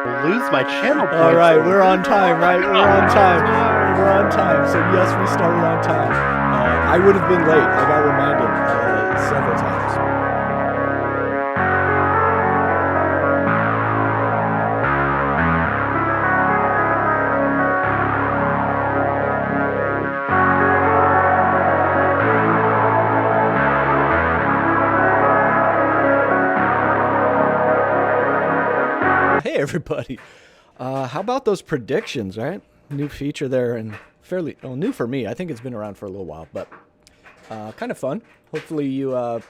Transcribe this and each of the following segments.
lose my channel points. All right, we're on time, right? We're on time. We're on time. So yes, we started on time. I would have been late. I got reminded several times. Hey everybody, how about those predictions, right? New feature there, and fairly new for me. I think it's been around for a little while, but kind of fun. Hopefully you, the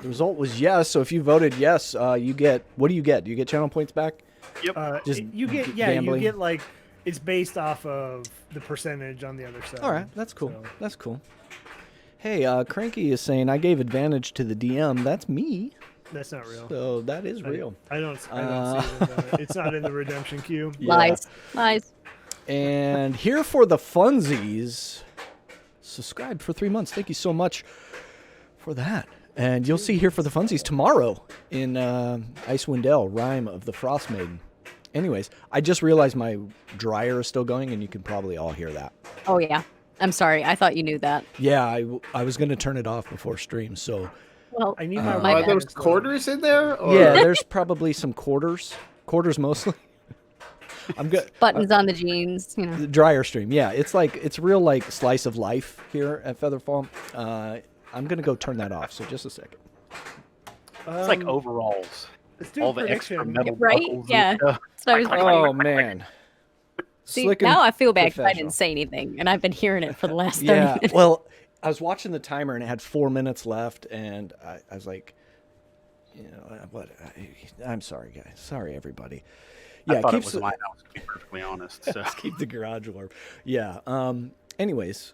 result was yes, so if you voted yes, you get, what do you get? Do you get channel points back? Yep. Just you get, gambling? you get like, it's based off of the percentage on the other side. All right, that's cool. So. That's cool. Hey, Cranky is saying, I gave advantage to the DM. That's me. That's not real. So that is real. I don't see it. It's not in the redemption queue. Yeah. Lies. And here for the funsies, subscribe for 3 months. Thank you so much for that. And you'll see here for the funsies tomorrow in Icewind Dale, Rime of the Frost Maiden. Anyways, I just realized my dryer is still going, and you can probably all hear that. Oh, yeah. I'm sorry. I thought you knew that. Yeah, I was going to turn it off before stream, so... Well, I need my Are those quarters in there? Or? Yeah, there's probably some quarters mostly. I'm good. buttons on the jeans, you know. The dryer stream, yeah, it's real like slice of life here at FeatherFall. I'm gonna go turn that off. So just a second. It's like overalls. Let's do All a the extra prediction. metal Right? buckles. Yeah. And stuff. So I was Oh man. See, Slick and now I feel bad because I professional. didn't say anything, and I've been hearing it for the last 30 Yeah. minutes. Well, I was watching the timer and it had 4 minutes left, and I was like, you know, what? I'm sorry, guys. Sorry, everybody. I Yeah, thought it keep was mine. I was going to be perfectly honest. So. keep the garage warm. Yeah. Anyways,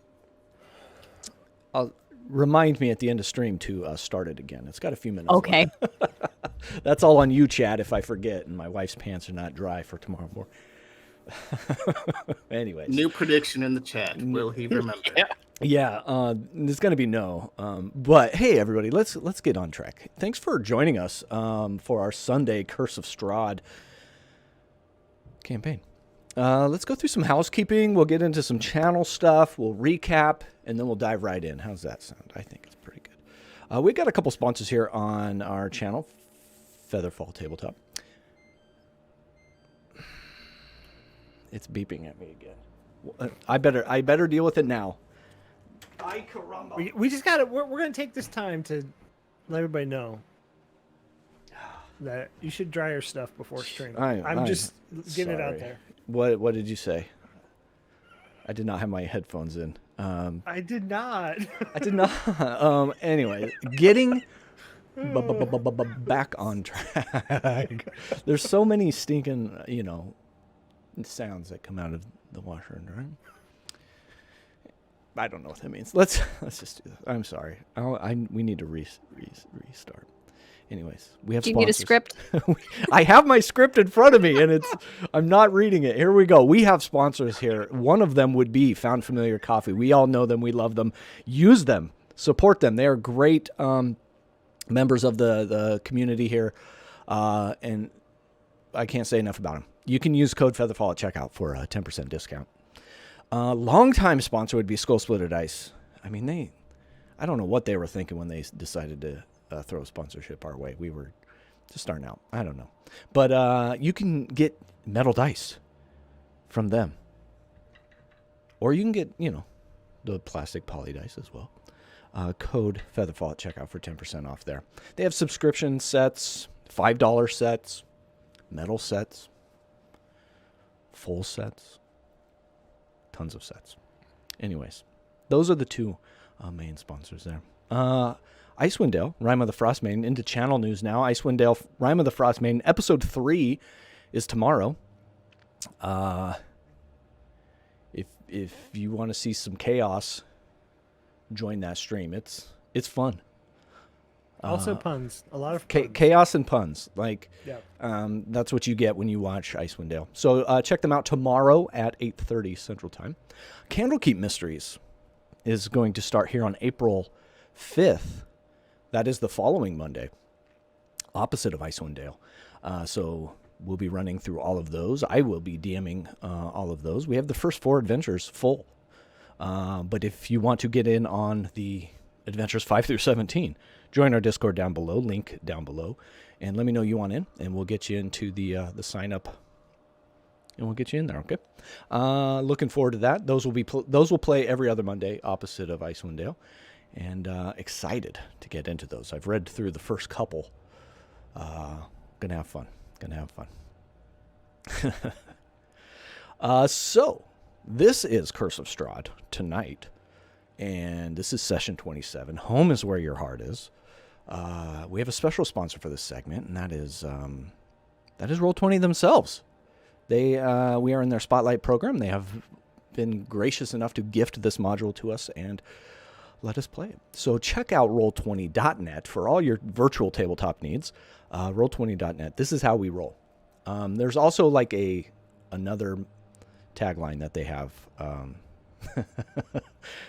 remind me at the end of stream to start it again. It's got a few minutes. Okay. left. That's all on you, Chad. If I forget, and my wife's pants are not dry for tomorrow morning. Anyways, New prediction in the chat. Will he remember? yeah, there's gonna be no. But hey, everybody, let's get on track. Thanks for joining us for our Sunday Curse of Strahd campaign. Let's go through some housekeeping. We'll get into some channel stuff. We'll recap, and then we'll dive right in. How's that sound? I think it's pretty good. We got a couple sponsors here on our channel, FeatherFall Tabletop. It's beeping at me again. I better deal with it now. Ay, caramba. We just got to, we're going to take this time to let everybody know that you should dry your stuff before stream. I'm just getting it out sorry. there. What did you say? I did not have my headphones in. I did not. I did not. Anyway, getting back on track. There's so many stinking, sounds that come out of the washer and dryer. I don't know what that means. Let's just do that. I'm sorry. We need to restart. Anyways, we have. Do you sponsors. need a script? I have my script in front of me, and I'm not reading it. Here we go. We have sponsors here. One of them would be Found Familiar Coffee. We all know them. We love them. Use them. Support them. They are great members of the community here, and I can't say enough about them. You can use code FeatherFall at checkout for a 10% discount. Longtime sponsor would be Skull Splitter Dice. I mean, I don't know what they were thinking when they decided to throw sponsorship our way. We were just starting out. I don't know. But you can get metal dice from them. Or you can get, the plastic poly dice as well. Code FeatherFall at checkout for 10% off there. They have subscription sets, $5 sets, metal sets, full sets, tons of sets. Anyways, those are the two main sponsors there. Icewind Dale, Rime of the Frost Maiden, into channel news now. Icewind Dale, Rime of the Frost Maiden, episode 3 is tomorrow. If you want to see some chaos, join that stream. It's fun. Also puns. A lot of puns. Chaos and puns. Yeah. That's what you get when you watch Icewind Dale. So check them out tomorrow at 8:30 Central Time. Candlekeep Mysteries is going to start here on April 5th. That is the following Monday, opposite of Icewind Dale. So we'll be running through all of those. I will be DMing all of those. We have the first 4 adventures full. But if you want to get in on the adventures 5 through 17, join our Discord down below, link down below, and let me know you want in, and we'll get you into the sign up, and we'll get you in there. Okay. Looking forward to that. Those will play every other Monday, opposite of Icewind Dale, and excited to get into those. I've read through the first couple. Gonna have fun. So this is Curse of Strahd tonight, and this is session 27. Home is where your heart is. We have a special sponsor for this segment, and that is Roll20 themselves. We are in their Spotlight program. They have been gracious enough to gift this module to us and let us play it. So check out roll20.net for all your virtual tabletop needs. Roll20.net. This is how we roll. There's also like another tagline that they have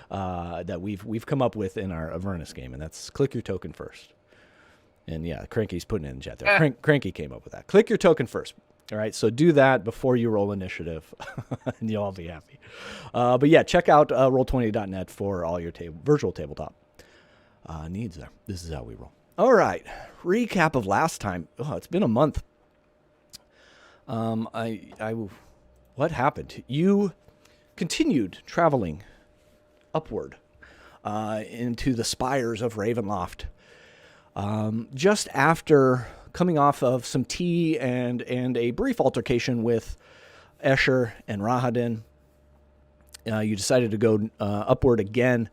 that we've come up with in our Avernus game, and that's click your token first. And yeah, Cranky's putting it in chat there. Cranky came up with that. Click your token first. All right, so do that before you roll initiative, and you'll all be happy. But yeah, check out roll20.net for all your virtual tabletop needs there. This is how we roll. All right, recap of last time. Oh, it's been a month. What happened? You continued traveling upward into the spires of Ravenloft. Just after coming off of some tea and a brief altercation with Escher and Rahadin, you decided to go upward again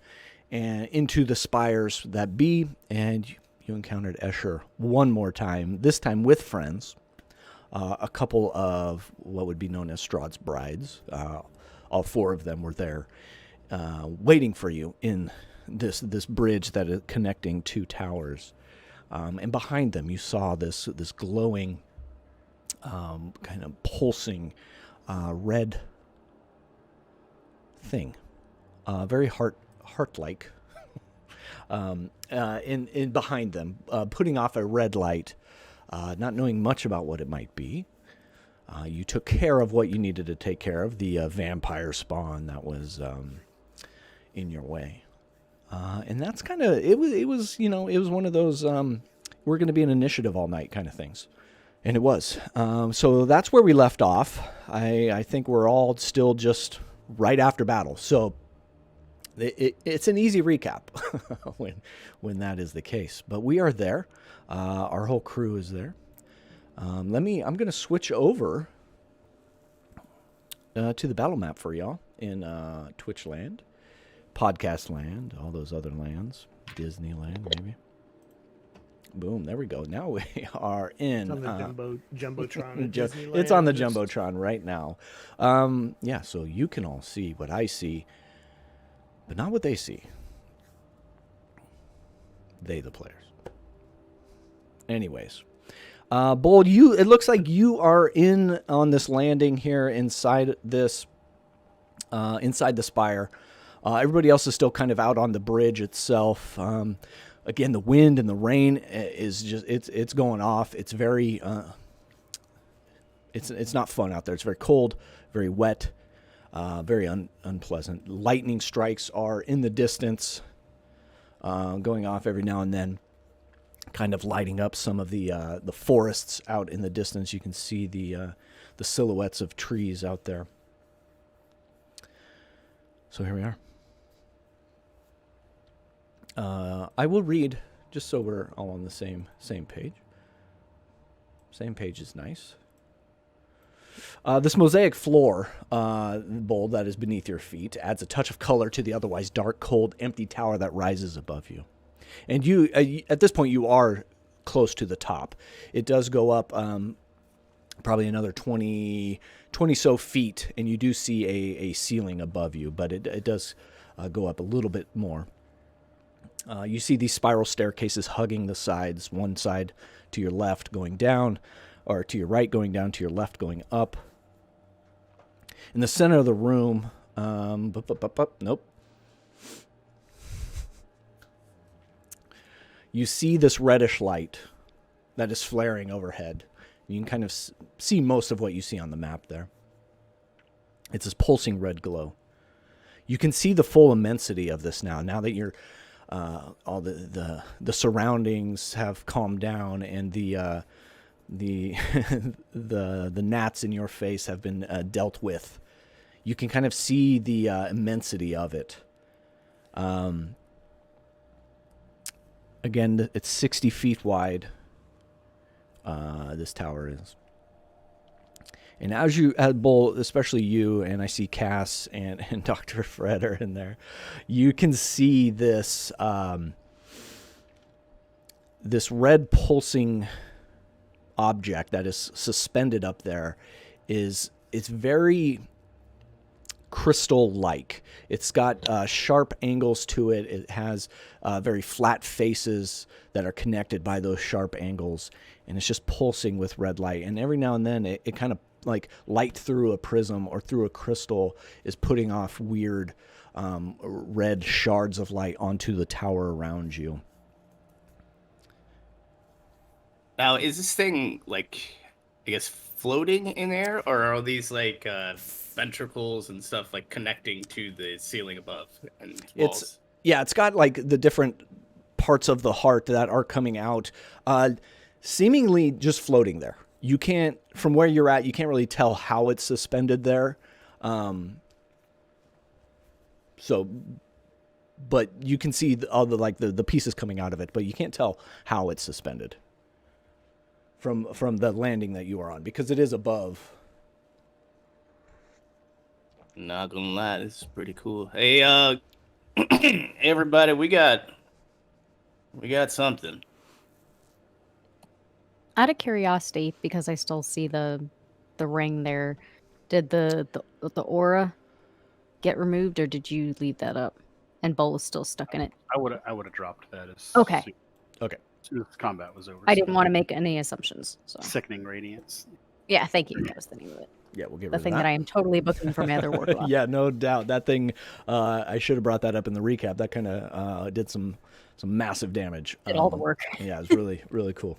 and into the spires that be, and you encountered Escher one more time, this time with friends. A couple of what would be known as Strahd's brides. All 4 of them were there waiting for you in this bridge that is connecting 2 towers. And behind them, you saw this glowing, kind of pulsing red thing, very heart-like. In behind them, putting off a red light, not knowing much about what it might be. You took care of what you needed to take care of, the vampire spawn that was in your way. And that's kind of, it was one of those, we're going to be an initiative all night kind of things. And it was. So that's where we left off. I think we're all still just right after battle. So it's an easy recap when that is the case. But we are there. Our whole crew is there. I'm going to switch over to the battle map for y'all in Twitch land. Podcast land, all those other lands, Disneyland maybe. Boom, there we go. Now we are in. It's on the Jumbotron. At Disneyland. It's on the Jumbotron right now. Yeah, so you can all see what I see, but not what they see. They, the players. Anyways. Bold, it looks like you are in on this landing here inside this, inside the spire. Everybody else is still kind of out on the bridge itself. Again, the wind and the rain is just, it's going off. It's very, it's not fun out there. It's very cold, very wet, very unpleasant. Lightning strikes are in the distance, going off every now and then, kind of lighting up some of the forests out in the distance. You can see the silhouettes of trees out there. So here we are. I will read, just so we're all on the same page. Same page is nice. This mosaic floor, bowl that is beneath your feet, adds a touch of color to the otherwise dark, cold, empty tower that rises above you. And you, at this point, you are close to the top. It does go up probably another 20 so feet, and you do see a ceiling above you, but it does go up a little bit more. You see these spiral staircases hugging the sides, one side to your left going down, or to your right going down, to your left going up. In the center of the room, nope. You see this reddish light that is flaring overhead. You can kind of see most of what you see on the map there. It's this pulsing red glow. You can see the full immensity of this now. Now that you're all the surroundings have calmed down and the the gnats in your face have been dealt with. You can kind of see the immensity of it. Again, it's 60 feet wide. This tower is. And as Bull, especially you, and I see Cass and Dr. Fred are in there, you can see this this red pulsing object that is suspended up there. It's very crystal-like. It's got sharp angles to it. It has very flat faces that are connected by those sharp angles, and it's just pulsing with red light. And every now and then, it kind of like light through a prism or through a crystal is putting off weird red shards of light onto the tower around you. Now, is this thing like, I guess, floating in air, or are these like ventricles and stuff like connecting to the ceiling above and walls? It's got like the different parts of the heart that are coming out, seemingly just floating there. You can't, from where you're at, you can't really tell how it's suspended there. But you can see all the pieces coming out of it, but you can't tell how it's suspended from the landing that you are on, because it is above. Not gonna lie, this is pretty cool. Hey, everybody, we got something. Out of curiosity, because I still see the ring there, did the aura get removed, or did you leave that up? And Bull was still stuck in it. I would have dropped that as Okay. Okay. As soon as combat was over. I didn't want to make any assumptions. So Sickening radiance. yeah, thank you. That was the name of it. Yeah, we'll get The rid thing of that that. I am totally booking for my other ward. Yeah, no doubt. That thing, I should have brought that up in the recap. That kind of did some massive damage. Did all the work. Yeah, it was really, really cool.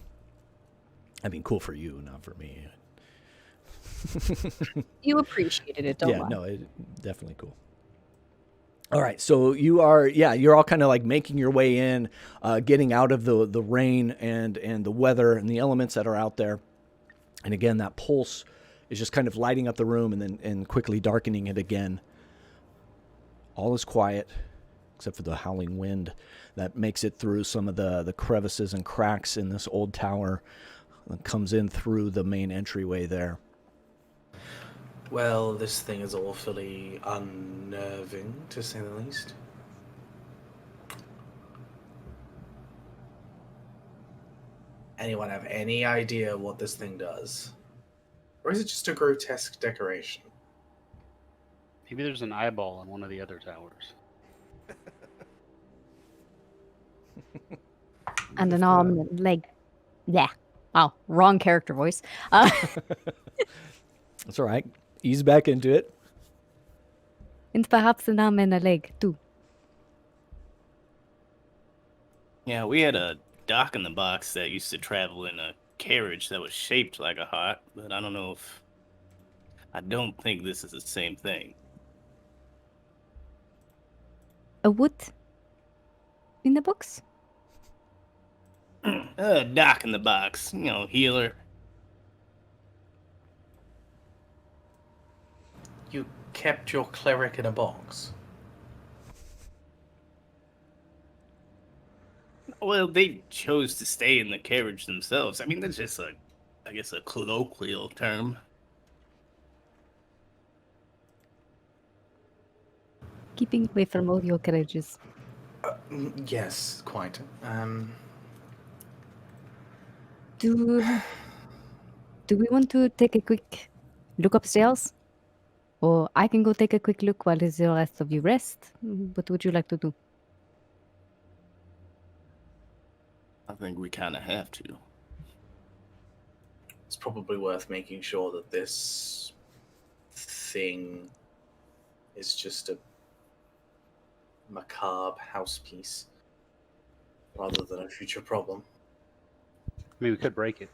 I mean, cool for you, not for me. You appreciated it, don't Yeah, lie. no, definitely cool. All right, so you're all kind of like making your way in, getting out of the rain and the weather and the elements that are out there. And again, that pulse is just kind of lighting up the room and quickly darkening it again. All is quiet, except for the howling wind that makes it through some of the crevices and cracks in this old tower that comes in through the main entryway there. Well, this thing is awfully unnerving, to say the least. Anyone have any idea what this thing does? Or is it just a grotesque decoration? Maybe there's an eyeball on one of the other towers. And an arm and a leg. Yeah. Wow, wrong character voice. That's all right. Ease back into it. And perhaps an arm and a leg, too. Yeah, we had a dock in the box that used to travel in a carriage that was shaped like a heart, but I don't think this is the same thing. A wood in the box? Dock in the box, healer. You kept your cleric in a box? Well, they chose to stay in the carriage themselves. I mean, that's just a colloquial term. Keeping away from all your carriages. Yes, quite. Do we want to take a quick look upstairs? Or I can go take a quick look while the rest of you rest. What would you like to do? I think we kind of have to. It's probably worth making sure that this thing is just a macabre house piece rather than a future problem. I mean, we could break it.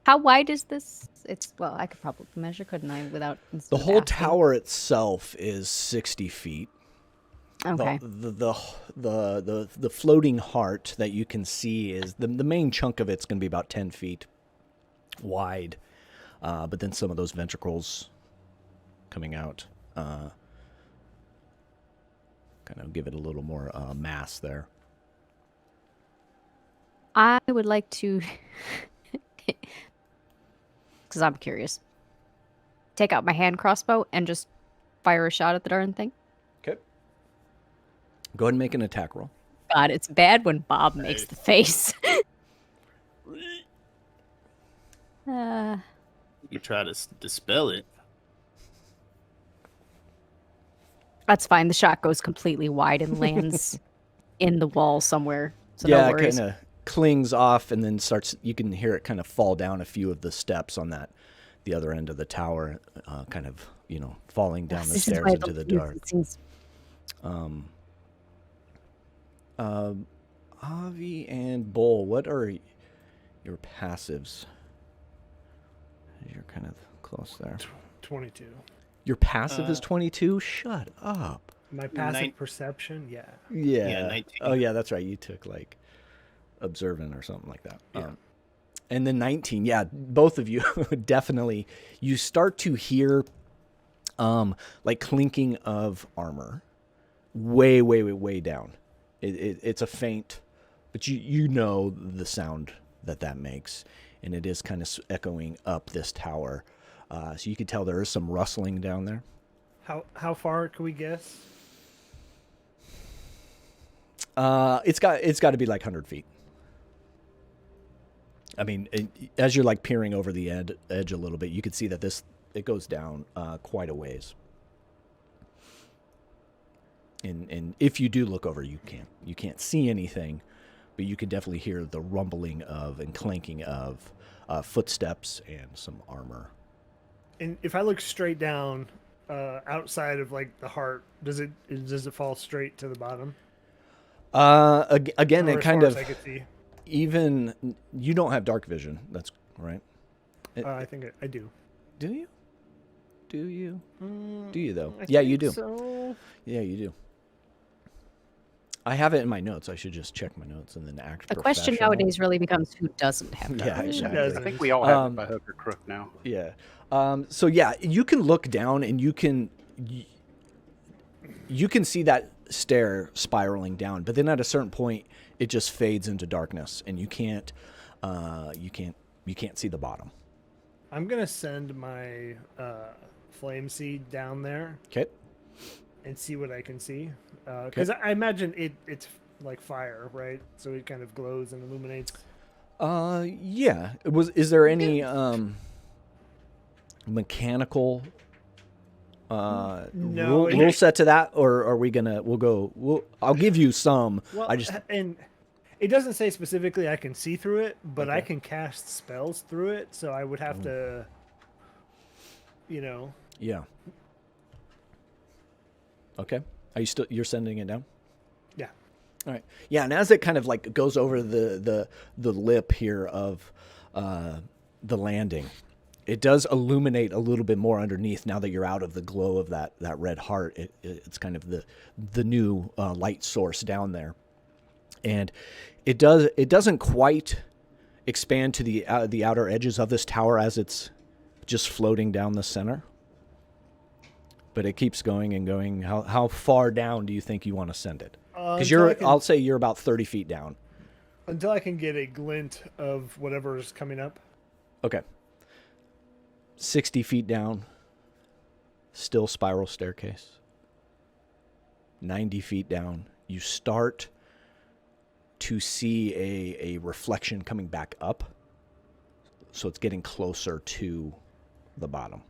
How wide is this? It's well, I could probably measure, couldn't I? Without instead The of whole asking? tower itself is 60 feet. Okay. The floating heart that you can see is the main chunk of it's going to be about 10 feet wide, but then some of those ventricles coming out kind of give it a little more mass there. I would like to, because I'm curious, take out my hand crossbow and just fire a shot at the darn thing. Okay. Go ahead and make an attack roll. God, it's bad when Bob makes the face. You try to dispel it. That's fine. The shot goes completely wide and lands in the wall somewhere. So Yeah, no it worries. kind of clings off and then starts. You can hear it kind of fall down a few of the steps on the other end of the tower, kind of falling down the This is stairs why I into don't the use dark. it since- Avi and Bull, what are your passives? You're kind of close there. 22. Your passive is 22? Shut up. My passive perception, yeah. Yeah. Yeah, 19. Oh, yeah, that's right. You took like observant or something like that. Yeah. And then 19. Yeah, both of you definitely. You start to hear like clinking of armor way, way, way, way down. It's a faint, but you know the sound that makes, and it is kind of echoing up this tower. So you can tell there is some rustling down there. How far can we guess? It's got to be like 100 feet. I mean, as you're like peering over the edge a little bit, you can see that it goes down quite a ways. And if you do look over, you can't see anything, but you can definitely hear the rumbling of and clanking of footsteps and some armor. And if I look straight down, outside of like the heart, does it fall straight to the bottom? Again, Or it as kind far of as I could see? even you don't have dark vision. That's right. I think I do. Do you? Do you? Mm, Do you though? I Yeah, you think do. So Yeah, you do. I have it in my notes. I should just check my notes and then act The question professional. nowadays really becomes who doesn't have Yeah, dark vision. exactly. I think we all have it by hook or crook now. Yeah. So yeah, you can look down and you can see that stair spiraling down, but then at a certain point it just fades into darkness and you can't see the bottom. I'm gonna send my flame seed down there Okay. and see what I can see, because I imagine it's like fire, right? So it kind of glows and illuminates. Yeah. Is there any mechanical No, rule set to that, or are we gonna I'll give you some. Well, I just and it doesn't say specifically I can see through it, but I Okay. can cast spells through it, so I would have to, yeah. Okay. You're sending it down? yeah. All right. Yeah, and as it kind of like goes over the lip here of the landing, it does illuminate a little bit more underneath now that you're out of the glow of that red heart. It's kind of the new light source down there, and it doesn't quite expand to the outer edges of this tower as it's just floating down the center. But it keeps going and going. How far down do you think you want to send it? Because I'll say you're about 30 feet down. Until I can get a glint of whatever is coming up. Okay. 60 feet down. Still spiral staircase. 90 feet down. You start to see a reflection coming back up. So it's getting closer to the bottom.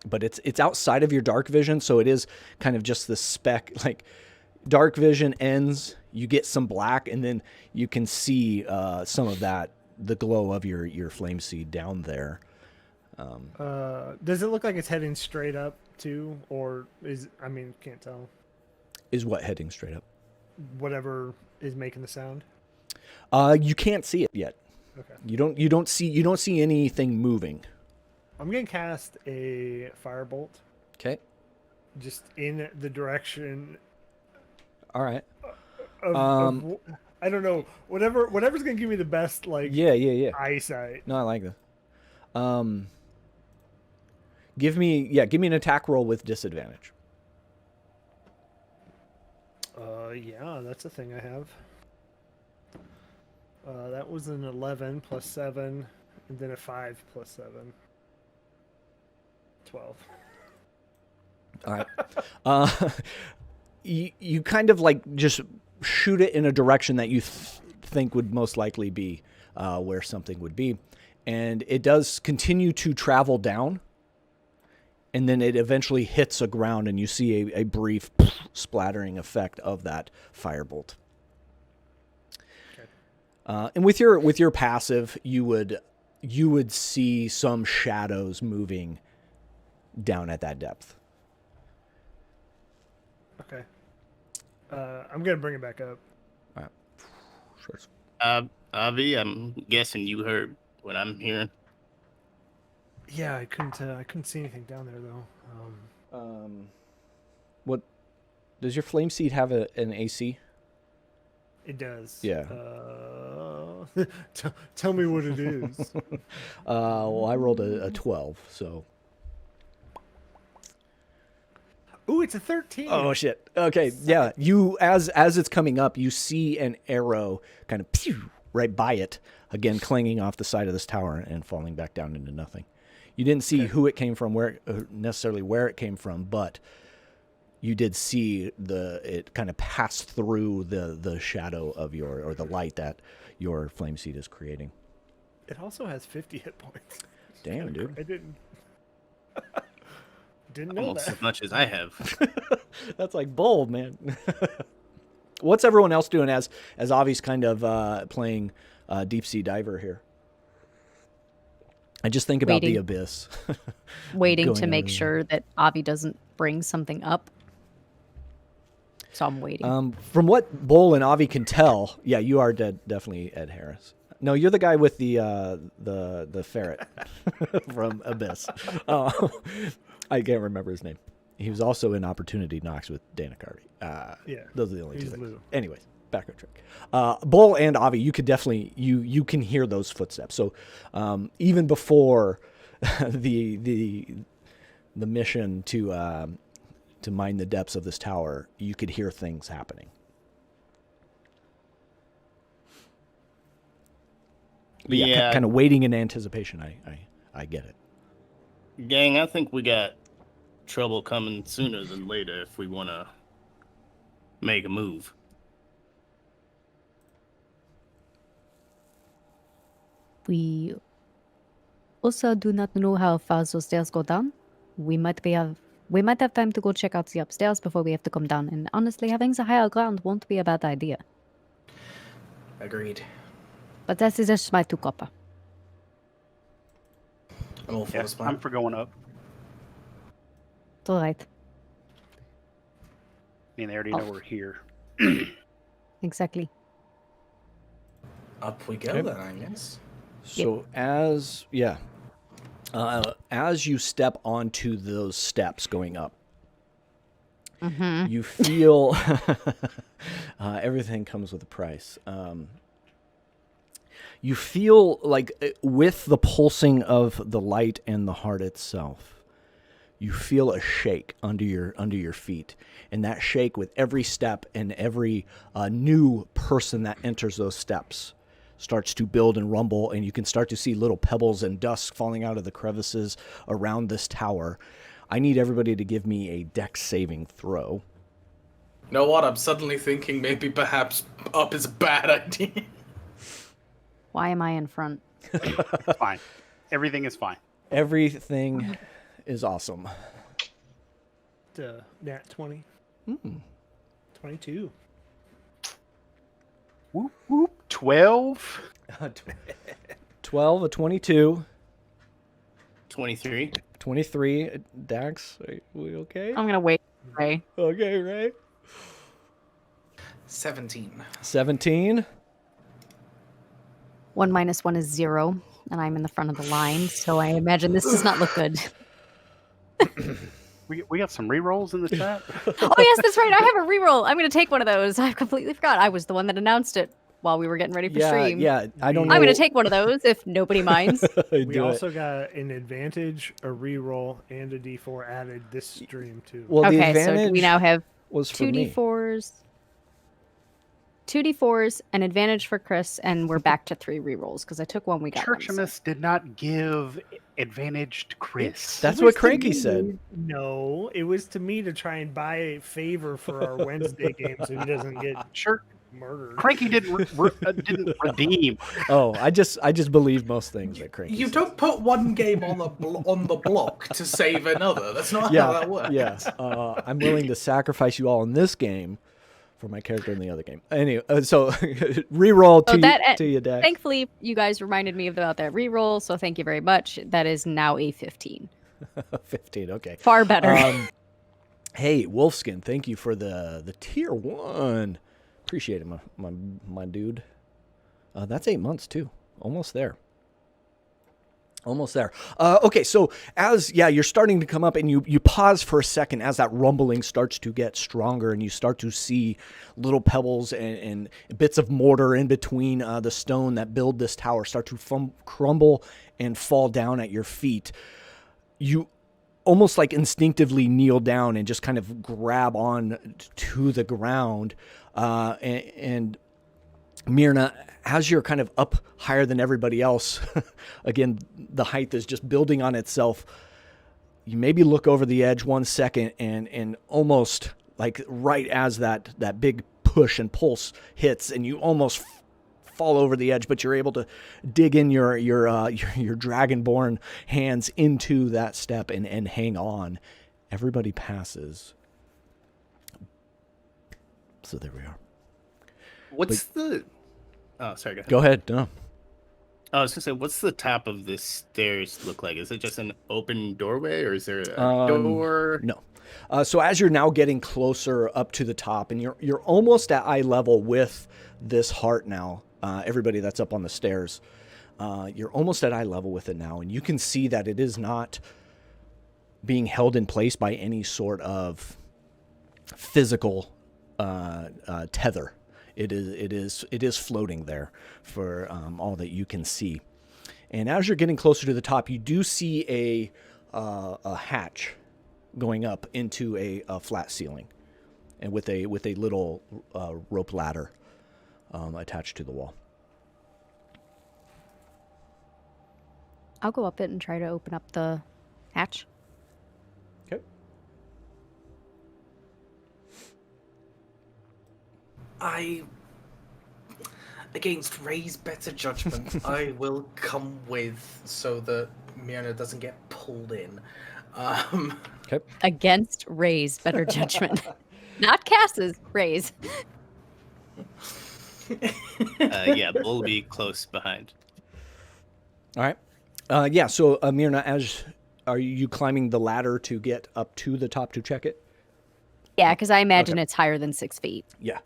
But it's outside of your dark vision, so it is kind of just the speck. Like dark vision ends, you get some black, and then you can see some of the glow of your flame seed down there. Does it look like it's heading straight up too, or can't tell. Is what heading straight up? Whatever is making the sound. You can't see it yet. Okay. You don't see anything moving. I'm gonna cast a firebolt Okay. just in the direction All right. of I don't know, whatever's gonna give me the best Yeah. eyesight. No, I like this. Give me an attack roll with disadvantage. Yeah, that's a thing I have. That was an 11 plus 7, and then a 5 plus 7. 12. All right. You kind of like just shoot it in a direction that you think would most likely be where something would be. And it does continue to travel down. And then it eventually hits the ground, and you see a brief splattering effect of that firebolt. Okay. And with your passive, you would see some shadows moving down at that depth. Okay. I'm gonna bring it back up. All right. Sure. Avi, I'm guessing you heard what I'm hearing. Yeah, I couldn't see anything down there though. What does your flame seed have an AC? It does. Yeah. Tell me what it is. Well, I rolled a 12, so. Ooh, it's a 13. Oh shit. Okay, yeah. You as it's coming up, you see an arrow kind of pew right by it, again clanging off the side of this tower and falling back down into nothing. You didn't see who it came from, necessarily where it came from, but you did see it kind of pass through the shadow of or the light that your flame seed is creating. It also has 50 hit points. Damn, dude. I didn't know Almost that. as much as I have. That's like bold, man. What's everyone else doing as Avi's kind of playing deep sea diver here? I just think about the abyss. Waiting Going to make over. sure that Avi doesn't bring something up. So I'm waiting. From what Bull and Avi can tell, yeah, you are definitely Ed Harris. No, you're the guy with the ferret from Abyss. I can't remember his name. He was also in Opportunity Knocks with Dana Carvey. Yeah, those are the only two he's things. Lou. Anyways, back on track. Bull and Avi, you could definitely you can hear those footsteps. So even before the mission to mine the depths of this tower, you could hear things happening. But yeah, kind of waiting in anticipation. I get it. Gang, I think we got trouble coming sooner than later if we want to make a move. We also do not know how fast those stairs go down. We might have time to go check out the upstairs before we have to come down. And honestly, having the higher ground won't be a bad idea. Agreed. But that is just my 2 copper. I'm all for Yeah, this plan. I'm for going up. It's all right. I mean, they already know we're here. Exactly. Up we go Okay. then, I guess. So as you step onto those steps going up, you feel everything comes with a price. You feel like with the pulsing of the light and the heart itself, you feel a shake under your feet, and that shake with every step and every new person that enters those steps starts to build and rumble, and you can start to see little pebbles and dust falling out of the crevices around this tower. I need everybody to give me a dex saving throw. You know what? I'm suddenly thinking maybe perhaps up is a bad idea. Why am I in front? Fine. Everything is fine. Everything is awesome. Nat 20. 22. Whoop, whoop. 12. 12, a 22, 23. 23. Dax, are we okay? I'm gonna wait. Ray. Okay, right? 17. 17. 1 minus 1 is 0, and I'm in the front of the line, so I imagine this does not look good. We got some rerolls in the chat. Oh yes, that's right. I have a reroll. I'm going to take one of those. I completely forgot. I was the one that announced it while we were getting ready for stream. Yeah, I don't know. I'm going to take one of those if nobody minds. We Do it. also got an advantage, a reroll, and a D4 added this stream too. Well, the Okay, advantage so we now have was for 2d4s, 2d4s, an advantage for Chris, and we're back to 3 rerolls because I took one. We got one. So. Churchimus did not give advantage to Chris. That's It what was to Cranky me- said. No, it was to me to try and buy a favor for our Wednesday game so he doesn't get Sure. murdered. Cranky didn't didn't redeem. Oh, I just believe most things that Cranky You says. don't put one game on the block to save another. That's not how that works. Yeah. I'm willing to sacrifice you all in this game for my character in the other game. Anyway, so reroll to you, Dax. Thankfully, you guys reminded me about that reroll, so thank you very much. That is now a 15. 15. Okay. Far better. Hey, Wolfskin, thank you for the tier 1. Appreciate it, my dude. That's 8 months too. Almost there. Almost there. Okay, so as you're starting to come up, and you pause for a second as that rumbling starts to get stronger, and you start to see little pebbles and bits of mortar in between the stone that build this tower start to crumble and fall down at your feet. You almost like instinctively kneel down and just kind of grab on to the ground. And Mirna, as you're kind of up higher than everybody else, again, the height is just building on itself. You maybe look over the edge 1 second and almost like right as that big push and pulse hits, and you almost fall over the edge, but you're able to dig in your dragonborn hands into that step and hang on. Everybody passes. So there we are. What's the? Oh, sorry. Go ahead. Go ahead. No. I was gonna say, what's the top of this stairs look like? Is it just an open doorway, or is there a door? No. So as you're now getting closer up to the top, and you're almost at eye level with this heart now. Everybody that's up on the stairs, you're almost at eye level with it now, and you can see that it is not being held in place by any sort of physical tether. It is floating there for all that you can see. And as you're getting closer to the top, you do see a hatch going up into a flat ceiling, and with a little rope ladder attached to the wall. I'll go up it and try to open up the hatch. Okay. Against Ray's better judgment, I will come with so that Mirna doesn't get pulled in. Okay. Against Ray's better judgment. Not Cass's, Ray's. Yeah, we'll be close behind. All right. So Mirna, are you climbing the ladder to get up to the top to check it? Yeah, because I imagine it's higher than 6 feet. Yeah.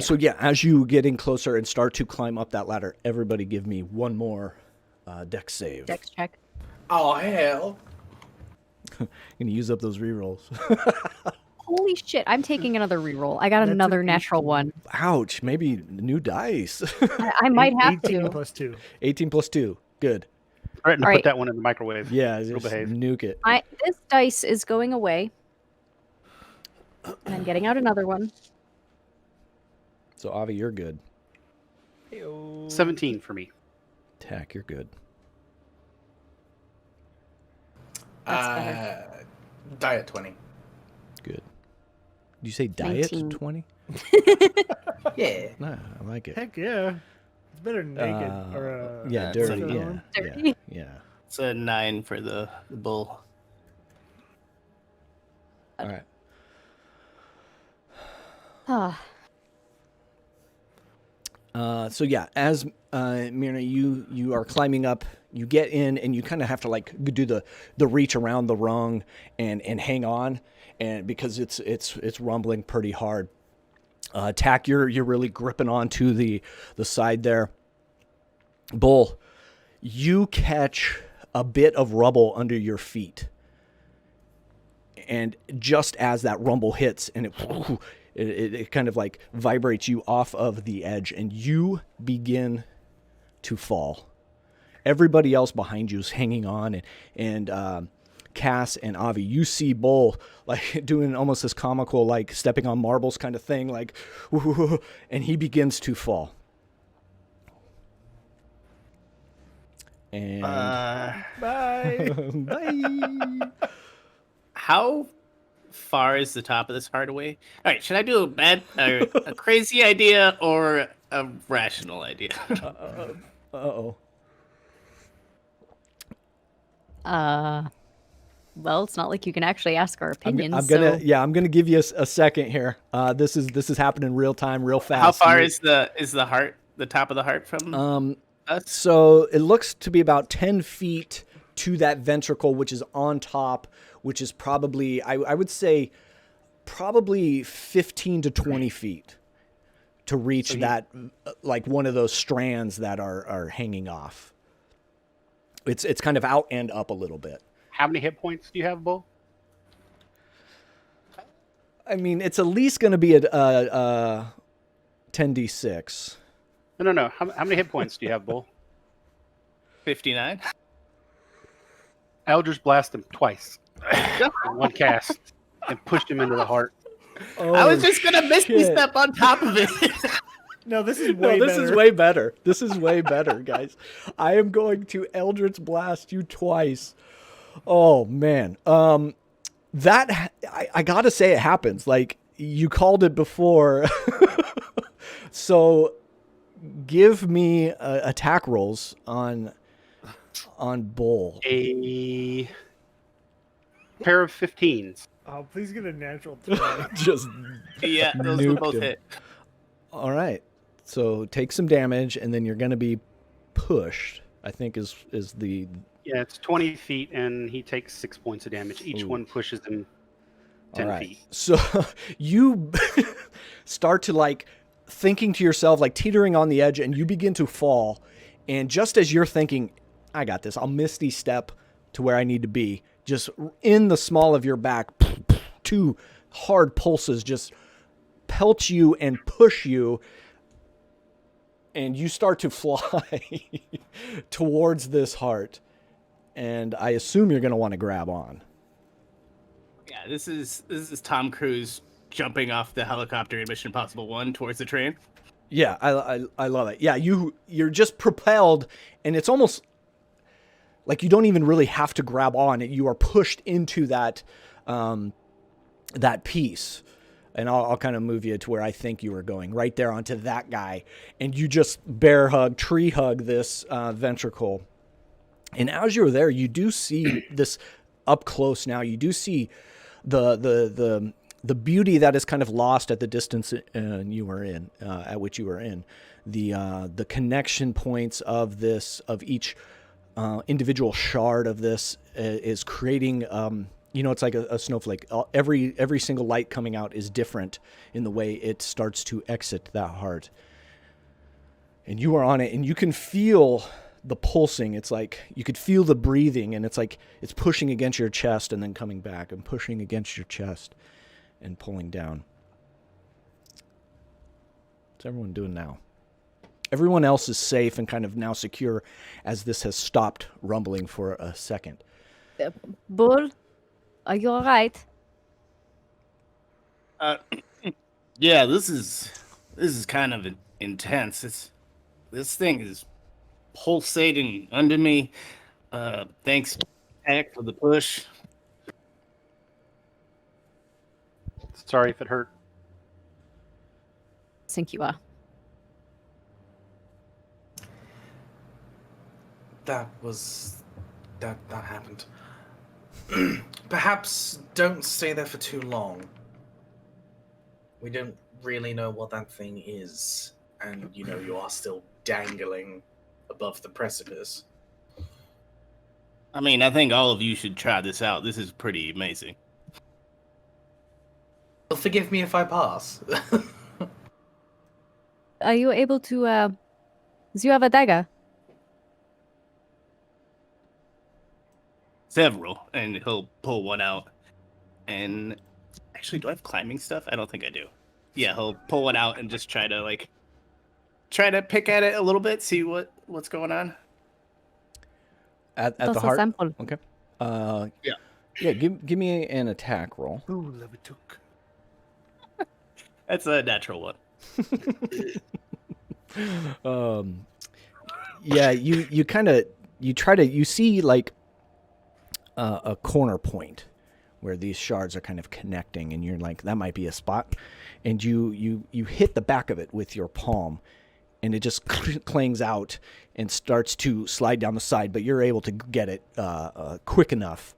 So as you get in closer and start to climb up that ladder, everybody give me one more dex save. Dex check. Oh, hell. I'm going to use up those rerolls. Holy shit, I'm taking another reroll. I got That's another an natural 18. one. Ouch. Maybe new dice. I might have 18 to. plus 2. 18 plus 2. Good. Threaten to All put right. that one in the microwave. Yeah, It'll just behave. nuke it. This dice is going away. And I'm getting out another one. So, Avi, you're good. 17 for me. Tack, you're good. That's Diet 20. Good. Did you say diet 19. 20? Yeah. Nah, I like it. Heck yeah. It's better than naked. Or, Yeah, it's dirty. a- Yeah, Dirty. yeah. It's a 9 for the bull. All right. Ah, So as Mirna, you are climbing up, you get in, and you kind of have to like do the reach around the rung and hang on, and because it's rumbling pretty hard. Tack, you're really gripping onto the side there, Bull, you catch a bit of rubble under your feet. And just as that rumble hits and it kind of like vibrates you off of the edge and you begin to fall. Everybody else behind you is hanging on and Cass and Avi, you see Bull like doing almost this comical like stepping on marbles kind of thing like and he begins to fall. And Bye. bye. How far is the top of this heart away? All right, should I do a crazy idea or a rational idea? Uh-oh. Well, it's not like you can actually ask our opinions. I'm gonna give you a second here. This is happening real time, real fast. How far is the heart, the top of the heart from us? So it looks to be about 10 feet to that ventricle, which is on top, which is probably, I would say, probably 15 to 20 feet to reach that, like one of those strands that are hanging off. It's kind of out and up a little bit. How many hit points do you have, Bull? I mean, it's at least going to be a 10d6. No. How many hit points do you have, Bull? 59. Eldritch blast him twice. In one cast and pushed him into the heart. Oh, I was just gonna misty shit. step on top of it. No, this is way No, this better. is way better. This is way better, guys. I am going to Eldritch Blast you twice. Oh, man. That, I gotta say it happens. Like, you called it before. So, give me attack rolls on Bull. A pair of 15s. Oh, please get a natural 20. Just Yeah, those Nuked will both him. hit. all right. So take some damage, and then you're going to be pushed. I think is the Yeah, it's 20 feet, and he takes 6 points of damage. Each Ooh. one pushes him 10 all right. feet. So you start to like thinking to yourself, like teetering on the edge, and you begin to fall. And just as you're thinking, I got this, I'll misty step to where I need to be. Just in the small of your back, two hard pulses just pelt you and push you, and you start to fly towards this heart. And I assume you're going to want to grab on. Yeah, this is Tom Cruise jumping off the helicopter in Mission Impossible 1 towards the train. Yeah, I love it. Yeah, you're just propelled, and it's almost like you don't even really have to grab on. You are pushed into that that piece. And I'll kind of move you to where I think you were going, right there onto that guy. And you just bear hug, tree hug this ventricle. And as you're there, you do see this up close now. You do see the beauty that is kind of lost at the distance you were in, at which you were in. The connection points of this, of each individual shard of this is creating, it's like a snowflake. Every single light coming out is different in the way it starts to exit that heart. And you are on it, and you can feel the pulsing. It's like you could feel the breathing, and it's like it's pushing against your chest and then coming back and pushing against your chest and pulling down. What's everyone doing now? Everyone else is safe and kind of now secure as this has stopped rumbling for a second. Bull, are you all right? Yeah, this is kind of intense. This thing is pulsating under me. Thanks, Jack, for the push. Sorry if it hurt. I think you are. That happened. Perhaps don't stay there for too long. We don't really know what that thing is, and you are still dangling above the precipice. I mean, I think all of you should try this out. This is pretty amazing. Well, forgive me if I pass. Are you able to, do you have a dagger? several, and he'll pull one out. And actually, do I have climbing stuff? I don't think I do. Yeah, he'll pull one out and just try to pick at it a little bit, see what's going on. At the That's so heart. simple. Okay. Yeah. Yeah. Give me an attack roll. Ooh, Levituk. That's a natural one. Yeah. You see like a corner point where these shards are kind of connecting, and you're like, that might be a spot, and you hit the back of it with your palm, and it just clangs out and starts to slide down the side, but you're able to get it quick enough.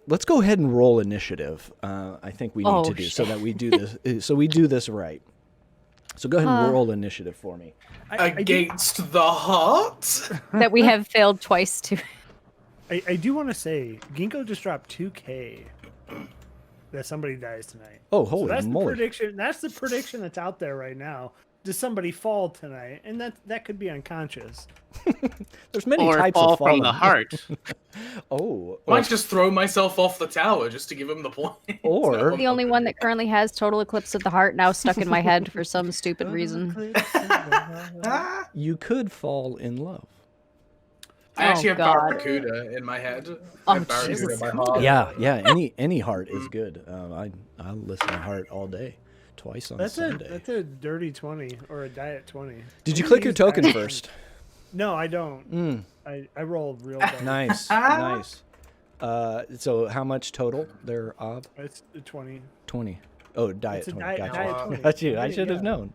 Let's go ahead and roll initiative. I think we need to do so that we do this. So we do this right. So go ahead and roll initiative for me. Against the heart? That we have failed twice to. I do want to say, Ginkgo just dropped 2K that somebody dies tonight. Oh, So holy that's moly! the prediction. That's the prediction that's out there right now. Does somebody fall tonight? And that could be unconscious. There's many Or types fall of falling. from the heart. Oh, Might just throw myself off the tower just to give him the point. or The only one that currently has total eclipse of the heart now stuck in my head for some stupid reason. you could fall in love. I actually have God. Barracuda in my head. Oh, I have Barracuda Jesus. in my heart. Yeah. Any heart is good. I'll listen to heart all day, twice on Sunday. That's a dirty 20 or a diet 20. Did you click your token first? No, I don't. I rolled real bad. Nice, nice. So how much total there, Ob? It's a 20. 20. Oh, diet It's a 20. diet Gotcha. 20. Got you. I Yeah, should have yeah. known.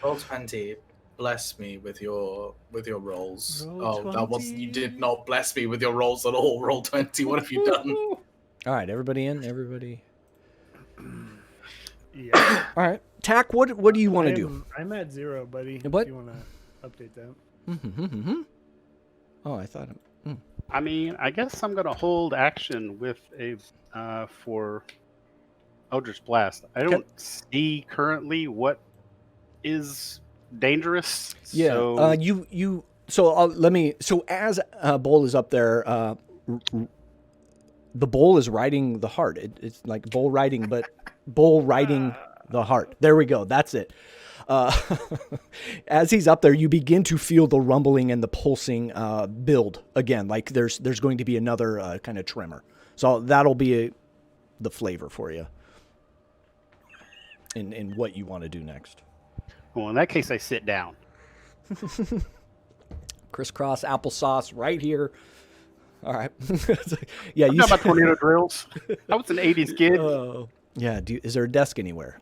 Roll 20. Bless me with your rolls. Roll That was 20. you did not bless me with your rolls at all. Roll 20. What have you done? All right, everybody in. Everybody. Yeah. All right, Tack. What do you want to do? I'm at 0, buddy. What? If you want to update that. Oh, I thought. I mean, I guess I'm gonna hold action with a for Eldritch Blast. I don't see currently what is dangerous. Yeah. So You. So let me. So as Bull is up there, the bull is riding the heart. It's like bull riding, but bull riding the heart. There we go. That's it. As he's up there, you begin to feel the rumbling and the pulsing build again. Like there's going to be another kind of tremor. So that'll be the flavor for you in what you want to do next. well, in that case, I sit down. Crisscross applesauce right here. All right. Yeah, You know about tornado drills? I was an '80s kid. Yeah. Is there a desk anywhere?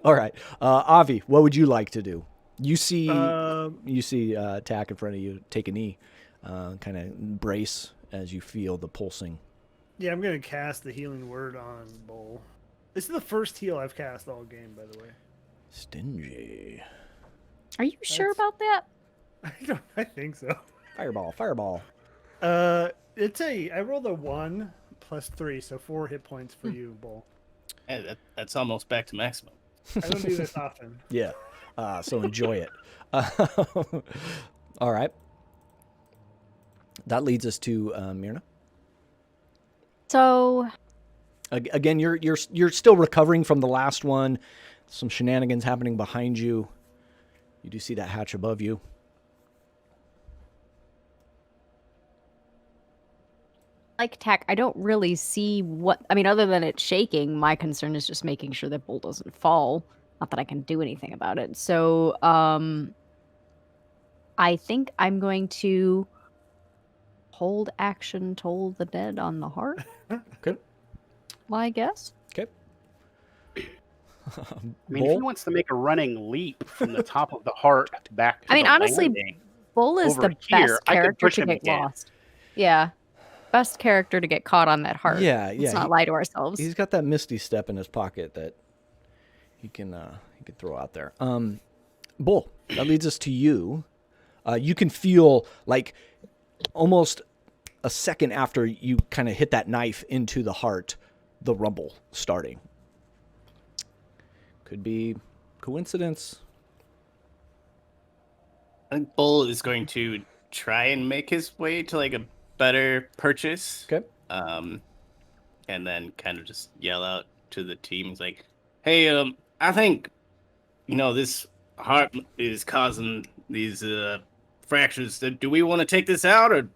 All right, Avi, what would you like to do? You see Tack in front of you. Take a knee, kind of brace as you feel the pulsing. Yeah, I'm going to cast the healing word on Bull. This is the first heal I've cast all game, by the way. Stingy. Are you sure about that? I think so. Fireball. I rolled a 1 plus 3, so 4 hit points for you, Bull. Hey, that's almost back to maximum. I don't do this often. Yeah. So enjoy it. All right. That leads us to Mirna. So Again, you're still recovering from the last one. Some shenanigans happening behind you. You do see that hatch above you. like Tack, I don't really see what I mean, other than it shaking. My concern is just making sure that Bull doesn't fall. Not that I can do anything about it. So, I think I'm going to hold action, toll the dead on the heart. Okay. Well, I guess. Okay. I mean, if he wants to make a running leap from the top of the heart back to I mean, the honestly, landing, Bull is over the here, best I could character push to him get again. lost. Yeah. Best character to get caught on that heart. Yeah, Let's not lie to ourselves. He's got that misty step in his pocket that he can throw out there. Bull, that leads us to you. You can feel like almost a second after you kind of hit that knife into the heart, the rumble starting. Could be coincidence. I think Bull is going to try and make his way to like a better purchase. Okay. And then kind of just yell out to the team. He's like, "Hey, I think this heart is causing these fractures. Do we want to take this out, or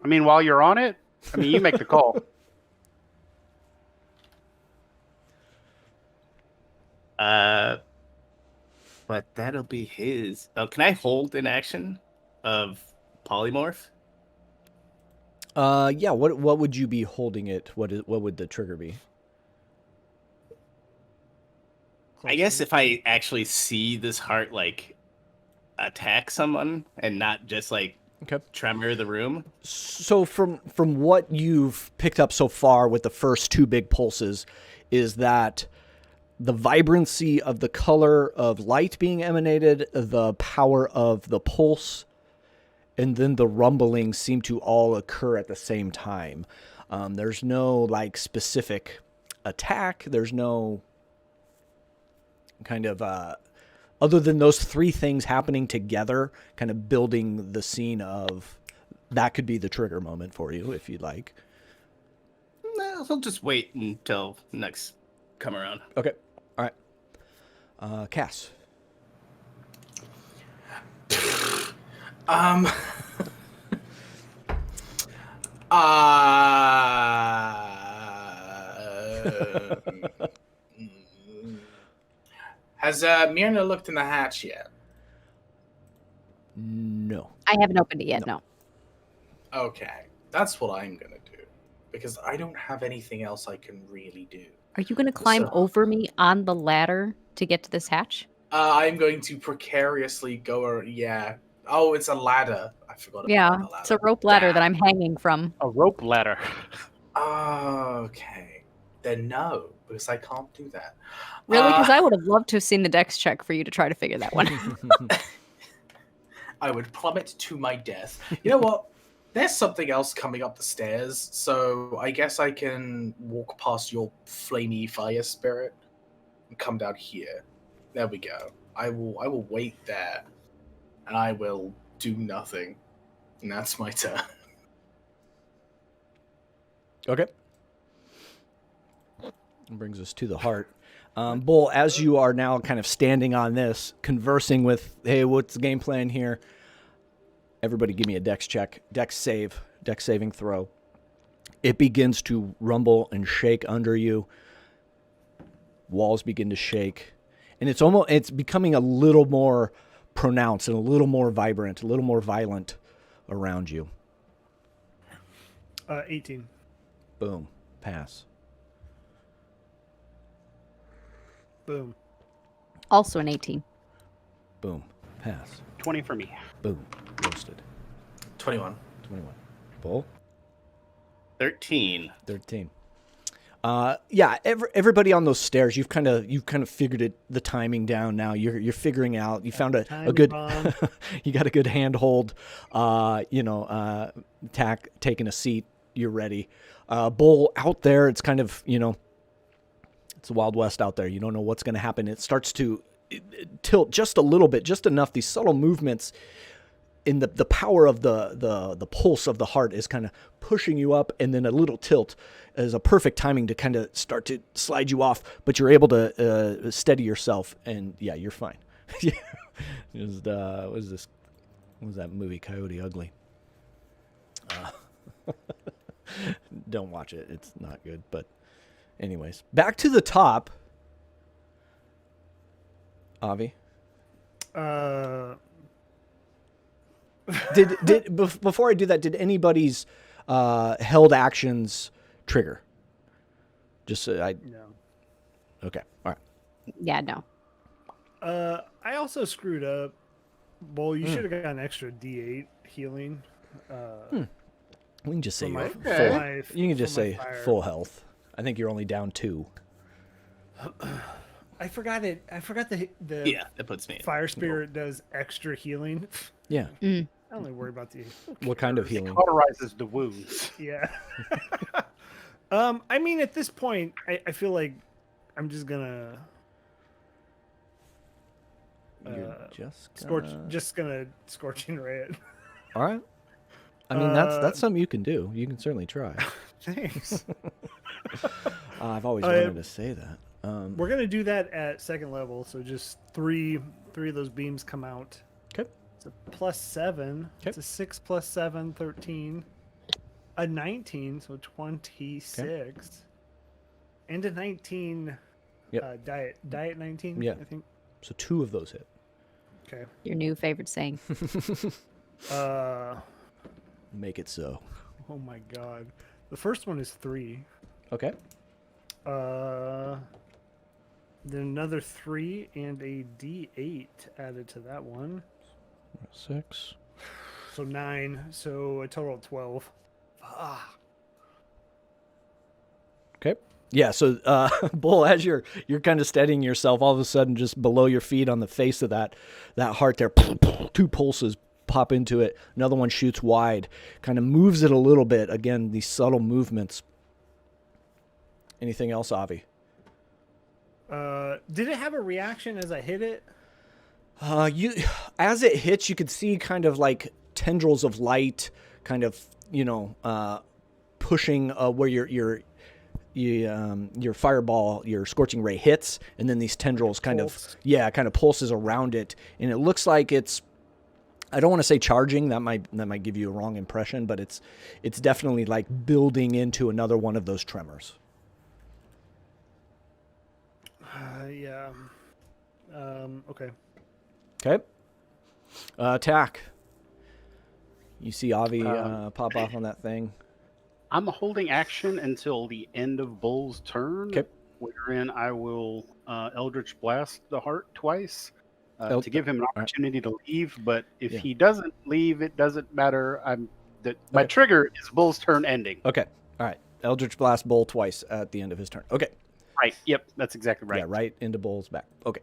I mean, while you're on it, you make the call. But that'll be his. Oh, can I hold an action of polymorph? Yeah. What would you be holding it? What would the trigger be? I guess if I actually see this heart like attack someone and not just like tremor the room. So from what you've picked up so far with the first two big pulses, is that the vibrancy of the color of light being emanated, the power of the pulse, and then the rumbling seem to all occur at the same time. There's no like specific attack. There's no kind of other than those three things happening together, kind of building the scene of that could be the trigger moment for you if you'd like. No, I'll just wait until next come around. Okay. All right. Cass. Has Mirna looked in the hatch yet? No. I haven't opened it yet. No. Okay, that's what I'm gonna do because I don't have anything else I can really do. Are you going to climb over me on the ladder to get to this hatch? I'm going to precariously go. Yeah. Oh, it's a ladder. I forgot about the ladder. It's a rope ladder that I'm hanging from. A rope ladder. Okay. Then no, because I can't do that. Really? Because I would have loved to have seen the dex check for you to try to figure that one out. I would plummet to my death. You know what? There's something else coming up the stairs, so I guess I can walk past your flamey fire spirit and come down here. There we go. I will wait there, and I will do nothing. And that's my turn. Okay. Brings us to the heart. Bull, as you are now kind of standing on this, conversing with, hey, what's the game plan here? Everybody give me a dex check. Dex saving throw. It begins to rumble and shake under you. Walls begin to shake. And it's becoming a little more pronounced and a little more vibrant, a little more violent around you. 18. Boom. Pass. Boom. Also an 18. Boom. Pass. 20 for me. Boom. Roasted. 21. 21. Bull. 13. Yeah, everybody on those stairs, you've kind of figured the timing down now. You're figuring out. You found a good you got a good handhold. Taking a seat. You're ready. Bull, out there, it's kind of, it's the Wild West out there. You don't know what's going to happen. It starts to tilt just a little bit, just enough. These subtle movements in the power of the pulse of the heart is kind of pushing you up, and then a little tilt is a perfect timing to kind of start to slide you off, but you're able to steady yourself, and yeah, you're fine. What was that movie, Coyote Ugly? Don't watch it. It's not good, but anyways, back to the top. Avi. Before I do that, did anybody's held actions trigger? Just No. Okay. All right. Yeah, no. I also screwed up. Bull, you should have got an extra D8 healing. We can just say my- full. my- You can just for my say fire. full health. I think you're only down 2. I forgot it. I forgot the Yeah, that puts me. fire spirit does extra healing. Yeah. I only worry about the. What kind of healing? Cauterizes the wounds. Yeah. I mean, at this point, I feel like I'm just gonna. Just gonna scorching ray it. All right. I mean, that's something you can do. You can certainly try. Thanks. I've always wanted to say that. We're gonna do that at second level, so just three of those beams come out. Okay. It's a +7. Okay. It's a 6 + 7, 13. A 19, so 26. Okay. And a 19. Yep. Diet 19. Yeah. I think. So 2 of those hit. Okay. Your new favorite saying. Make it so. Oh my god. The first one is 3. Okay. Then another 3 and a D8 added to that one. 6. So 9. So a total of 12. Ah. Okay. Yeah, so Bull, as you're kind of steadying yourself, all of a sudden just below your feet on the face of that heart there, 2 pulses pop into it. Another one shoots wide, kind of moves it a little bit. Again, these subtle movements. Anything else, Avi? Did it have a reaction as I hit it? As it hits, you could see kind of like tendrils of light, kind of pushing where your fireball, your scorching ray hits, and then these tendrils kind of pulses around it, and it looks like it's. I don't want to say charging. That might give you a wrong impression, but it's definitely like building into another one of those tremors. Yeah. Okay. Okay. Attack. You see Avi pop off on that thing. I'm holding action until the end of Bull's turn, Okay. wherein I will Eldritch Blast the heart twice to give him an opportunity to leave. But if he doesn't leave, it doesn't matter. My trigger is Bull's turn ending. Okay. All right. Eldritch Blast Bull twice at the end of his turn. Okay. Right. Yep. That's exactly right. Yeah. Right into Bull's back. Okay.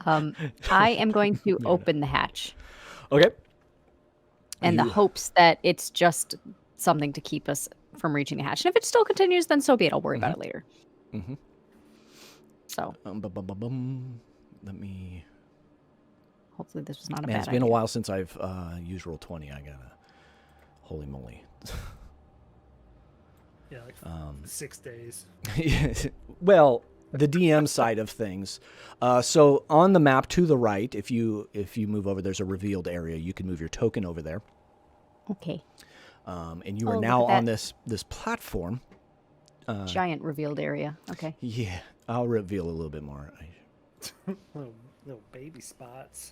I am going to open the hatch. Okay. In the hopes that it's just something to keep us from reaching the hatch. And if it still continues, then so be it. I'll worry about it later. Mm-hmm. So. Let me. Hopefully this was not a bad idea. It's been a while since I've used Roll20. I gotta. Holy moly. Yeah, like 6 days. Well, the DM side of things. So on the map to the right, if you move over, there's a revealed area. You can move your token over there. Okay. And you are now on this platform. Giant revealed area. Okay. Yeah, I'll reveal a little bit more. little baby spots.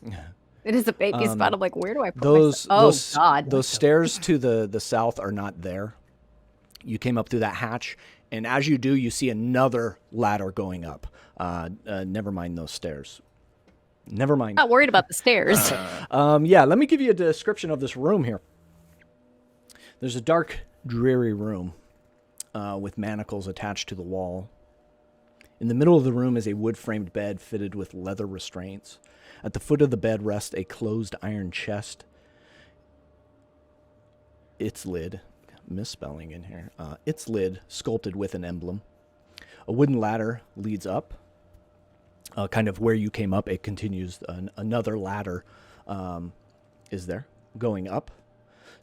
It is a baby spot. I'm like, where do I put those? God. Those stairs to the south are not there. You came up through that hatch, and as you do, you see another ladder going up. Never mind those stairs. Never mind. Not worried about the stairs. Yeah, let me give you a description of this room here. There's a dark, dreary room with manacles attached to the wall. In the middle of the room is a wood-framed bed fitted with leather restraints. At the foot of the bed rests a closed iron chest. Its lid, misspelling in here, its lid sculpted with an emblem. A wooden ladder leads up. Kind of where you came up, it continues. Another ladder is there, going up.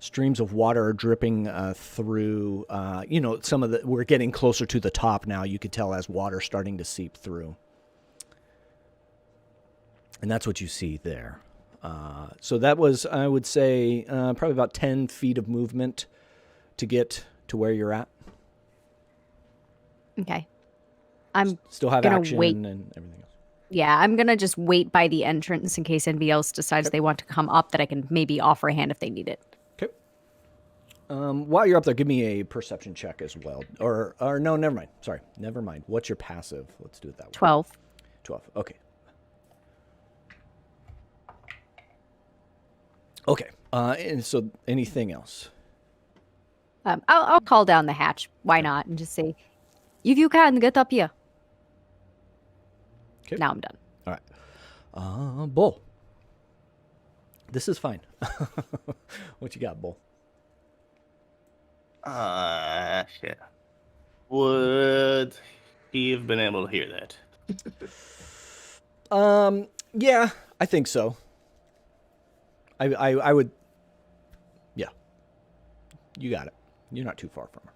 Streams of water are dripping through. Some of the. We're getting closer to the top now. You could tell as water starting to seep through, and that's what you see there. So that was, I would say, probably about 10 feet of movement to get to where you're at. Okay. I'm still have gonna action wait. And everything else. Yeah, I'm going to just wait by the entrance in case anybody else decides they want to come up, that I can maybe offer a hand if they need it. Okay. While you're up there, give me a perception check as well. Or no, never mind. Sorry, never mind. What's your passive? Let's do it that way. 12. 12. Okay. Okay. And so anything else? I'll call down the hatch. Why not? And just say, if you can, get up here. Okay. Now I'm done. All right. Bull. This is fine. What you got, Bull? Shit. Would he have been able to hear that? Yeah, I think so. I would. Yeah, you got it. You're not too far from her.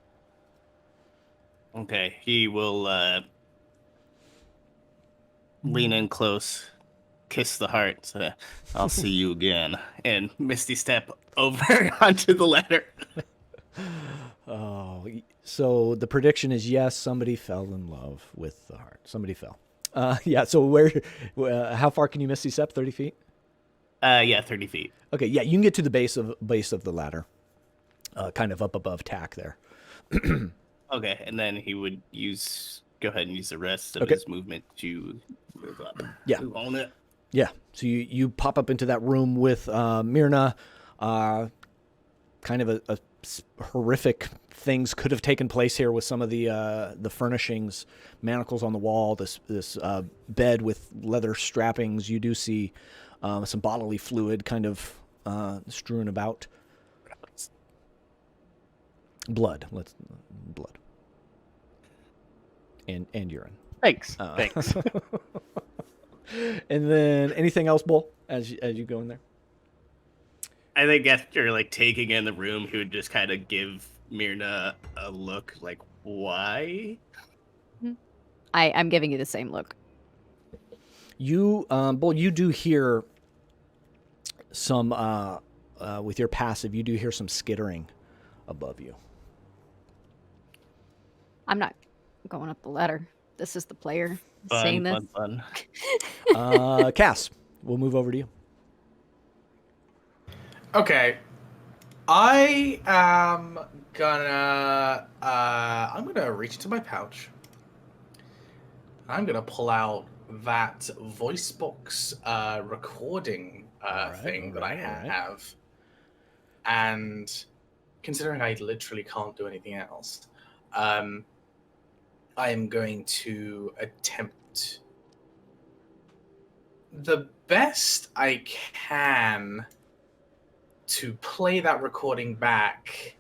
Okay, he will lean in close, kiss the heart. So I'll see you again, and Misty step over onto the ladder. Oh, so the prediction is yes. Somebody fell in love with the heart. Somebody fell. Yeah. So how far can you misty step? 30 feet. Yeah, 30 feet. Okay. Yeah, you can get to the base of the ladder, kind of up above tack there. Okay, and then he would go ahead and use the rest of his movement to move up. Yeah. To own it. Yeah. So you pop up into that room with Mirna. Kind of a horrific things could have taken place here with some of the furnishings, manacles on the wall, this bed with leather strappings. You do see some bodily fluid kind of strewn about. Blood. Blood. And urine. Thanks. Thanks. And then anything else, Bull, as you go in there? I think after like taking in the room, he would just kind of give Mirna a look like, why? I'm giving you the same look. You, Bull, you do hear some, with your passive, you do hear some skittering above you. I'm not going up the ladder. This is the player saying this. Fun. Cass, we'll move over to you. Okay. I am gonna I'm gonna reach into my pouch. I'm gonna pull out that voice box recording thing that I have. And considering I literally can't do anything else, I am going to attempt the best I can to play that recording back,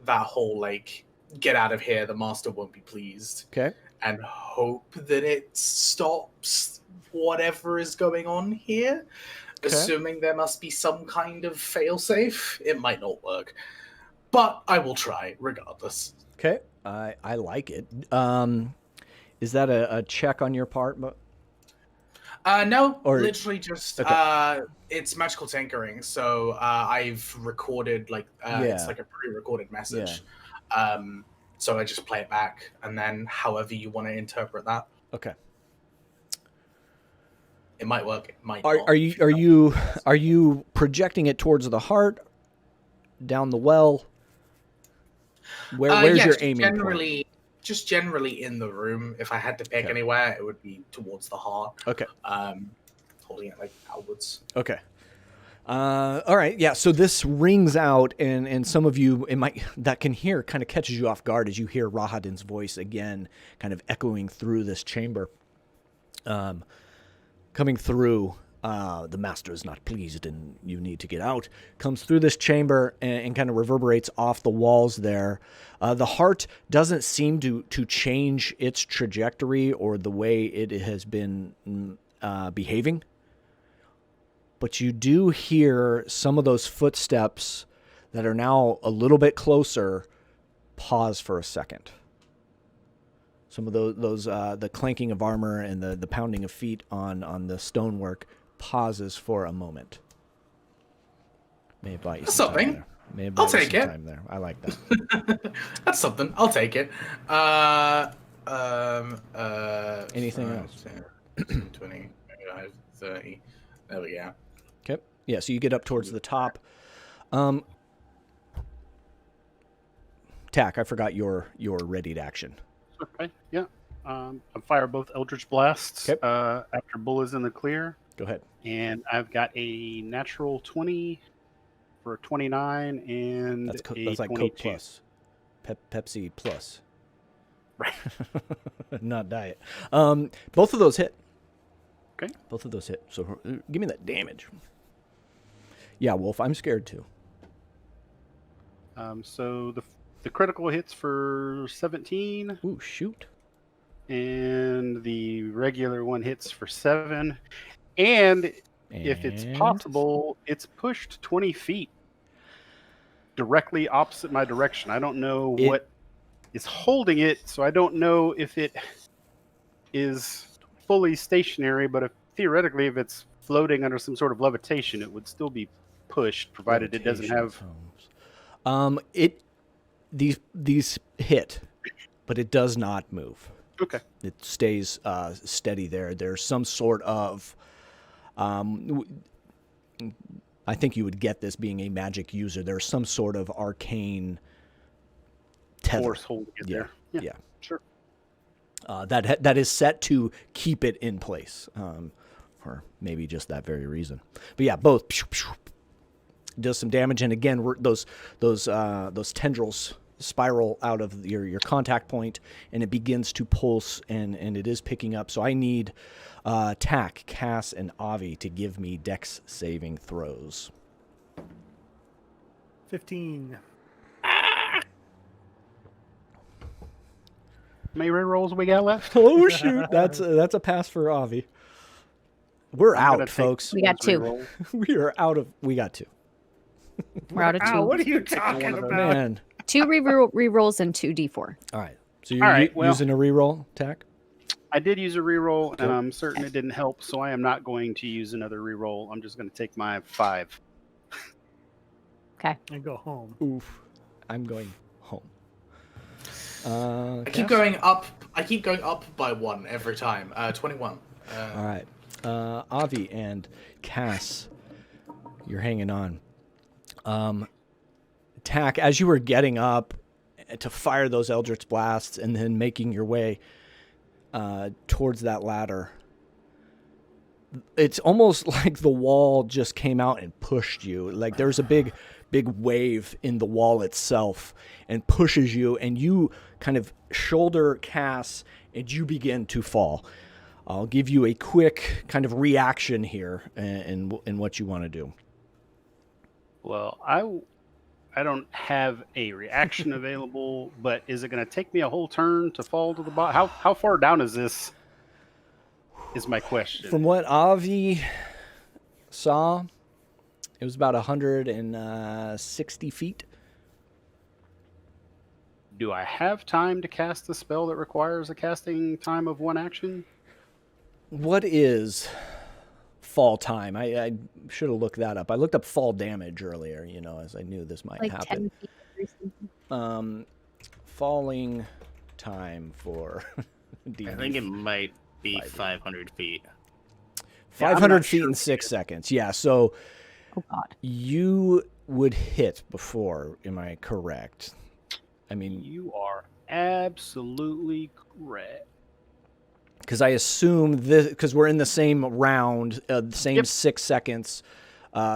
that whole, like, get out of here, the master won't be pleased. Okay. And hope that it stops whatever is going on here. Okay. Assuming there must be some kind of failsafe. It might not work. But I will try, regardless. Okay. I like it. Is that a check on your part? No, literally just it's magical tinkering. So I've recorded it's like a pre-recorded message. Yeah. So I just play it back, and then however you want to interpret that. Okay. It might work. It might. Are you projecting it towards the heart, down the well? Where's your aiming point? Just generally in the room. If I had to pick anywhere, it would be towards the heart. Okay. Holding it like outwards. Okay. All right. Yeah. So this rings out, and some of you that can hear kind of catches you off guard as you hear Rahadin's voice again, kind of echoing through this chamber. Coming through, the master is not pleased, and you need to get out. Comes through this chamber and kind of reverberates off the walls there. The heart doesn't seem to change its trajectory or the way it has been behaving. But you do hear some of those footsteps that are now a little bit closer pause for a second. Some of those the clanking of armor and the pounding of feet on the stonework pauses for a moment. May have bought you something. I'll take it. Time there. I like that. That's something. I'll take it. Anything else? 20, 25, 30. There we go. Okay. Yeah, so you get up towards the top. Tack, I forgot your readied action. Okay, yeah. I fire both Eldritch Blasts after Bull is in the clear. Go ahead. And I've got a natural 20 for a 29 and that's like 22. Coke Plus. Pepsi Plus. Right. Not diet. Both of those hit. Okay. Both of those hit. So give me that damage. Yeah, Wolf, I'm scared too. So the critical hits for 17. Ooh, shoot. And the regular one hits for 7. And if it's possible, it's pushed 20 feet directly opposite my direction. I don't know what is holding it, so I don't know if it is fully stationary, but theoretically, if it's floating under some sort of levitation, it would still be pushed, provided it doesn't have... These hit, but it does not move. Okay. It stays steady there. There's some sort of... I think you would get this being a magic user. There's some sort of arcane tether. Force holding it there. Yeah. Sure. That is set to keep it in place, or maybe just that very reason. But yeah, both does some damage, and again, those tendrils spiral out of your contact point, and it begins to pulse, and it is picking up. So I need Tack, Cass, and Avi to give me dex saving throws. 15. How many rerolls we got left? Oh shoot, that's a pass for Avi. We're out, folks. We got 2. We got 2. We're out of 2. What are you talking about? Man. 2 rerolls and 2 d4. All right. So you're using a reroll, Tack? I did use a reroll, and I'm certain it didn't help, so I am not going to use another reroll. I'm just going to take my 5. Okay. And go home. Oof. I'm going home. I keep going up. I keep going up by 1 every time. 21. All right. Avi and Cass, you're hanging on. Tack, as you were getting up to fire those Eldritch Blasts and then making your way towards that ladder, it's almost like the wall just came out and pushed you. Like there's a big wave in the wall itself and pushes you, and you kind of shoulder Cass, and you begin to fall. I'll give you a quick kind of reaction here in what you want to do. Well, I don't have a reaction available, but is it going to take me a whole turn to fall to the bottom? How far down is this? Is my question. From what Avi saw, it was about 160 feet. Do I have time to cast the spell that requires a casting time of 1 action? What is fall time? I should have looked that up. I looked up fall damage earlier, as I knew this might happen. 10 feet or something. Falling time for D&D. I think it might be 500 feet. 500 feet in 6 seconds. Yeah, so Oh God. you would hit before, am I correct? I mean, You are absolutely correct. because I assume this, because we're in the same round, the same 6 seconds.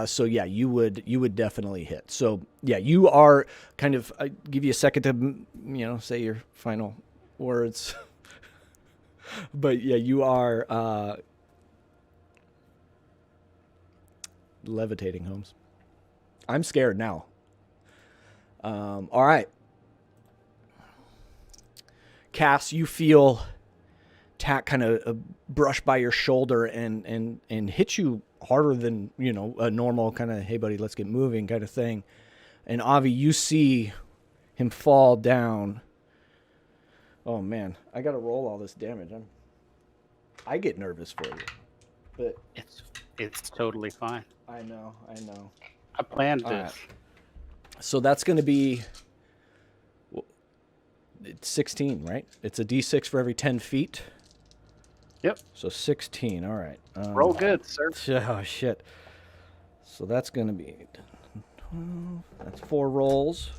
So yeah, you would definitely hit. So yeah, you are kind of. I give you a second to say your final words. But yeah, you are levitating, Holmes. I'm scared now. All right, Cass, you feel Tack kind of brush by your shoulder and hit you harder than a normal kind of, hey buddy, let's get moving kind of thing. And Avi, you see him fall down. Oh man, I gotta roll all this damage. I get nervous for you, but It's totally fine. I know. I planned All this. right. So that's gonna be it's 16, right? It's a D6 for every 10 feet. Yep. So 16. All right. Roll good, sir. Oh shit. So that's gonna be 12. That's 4 rolls.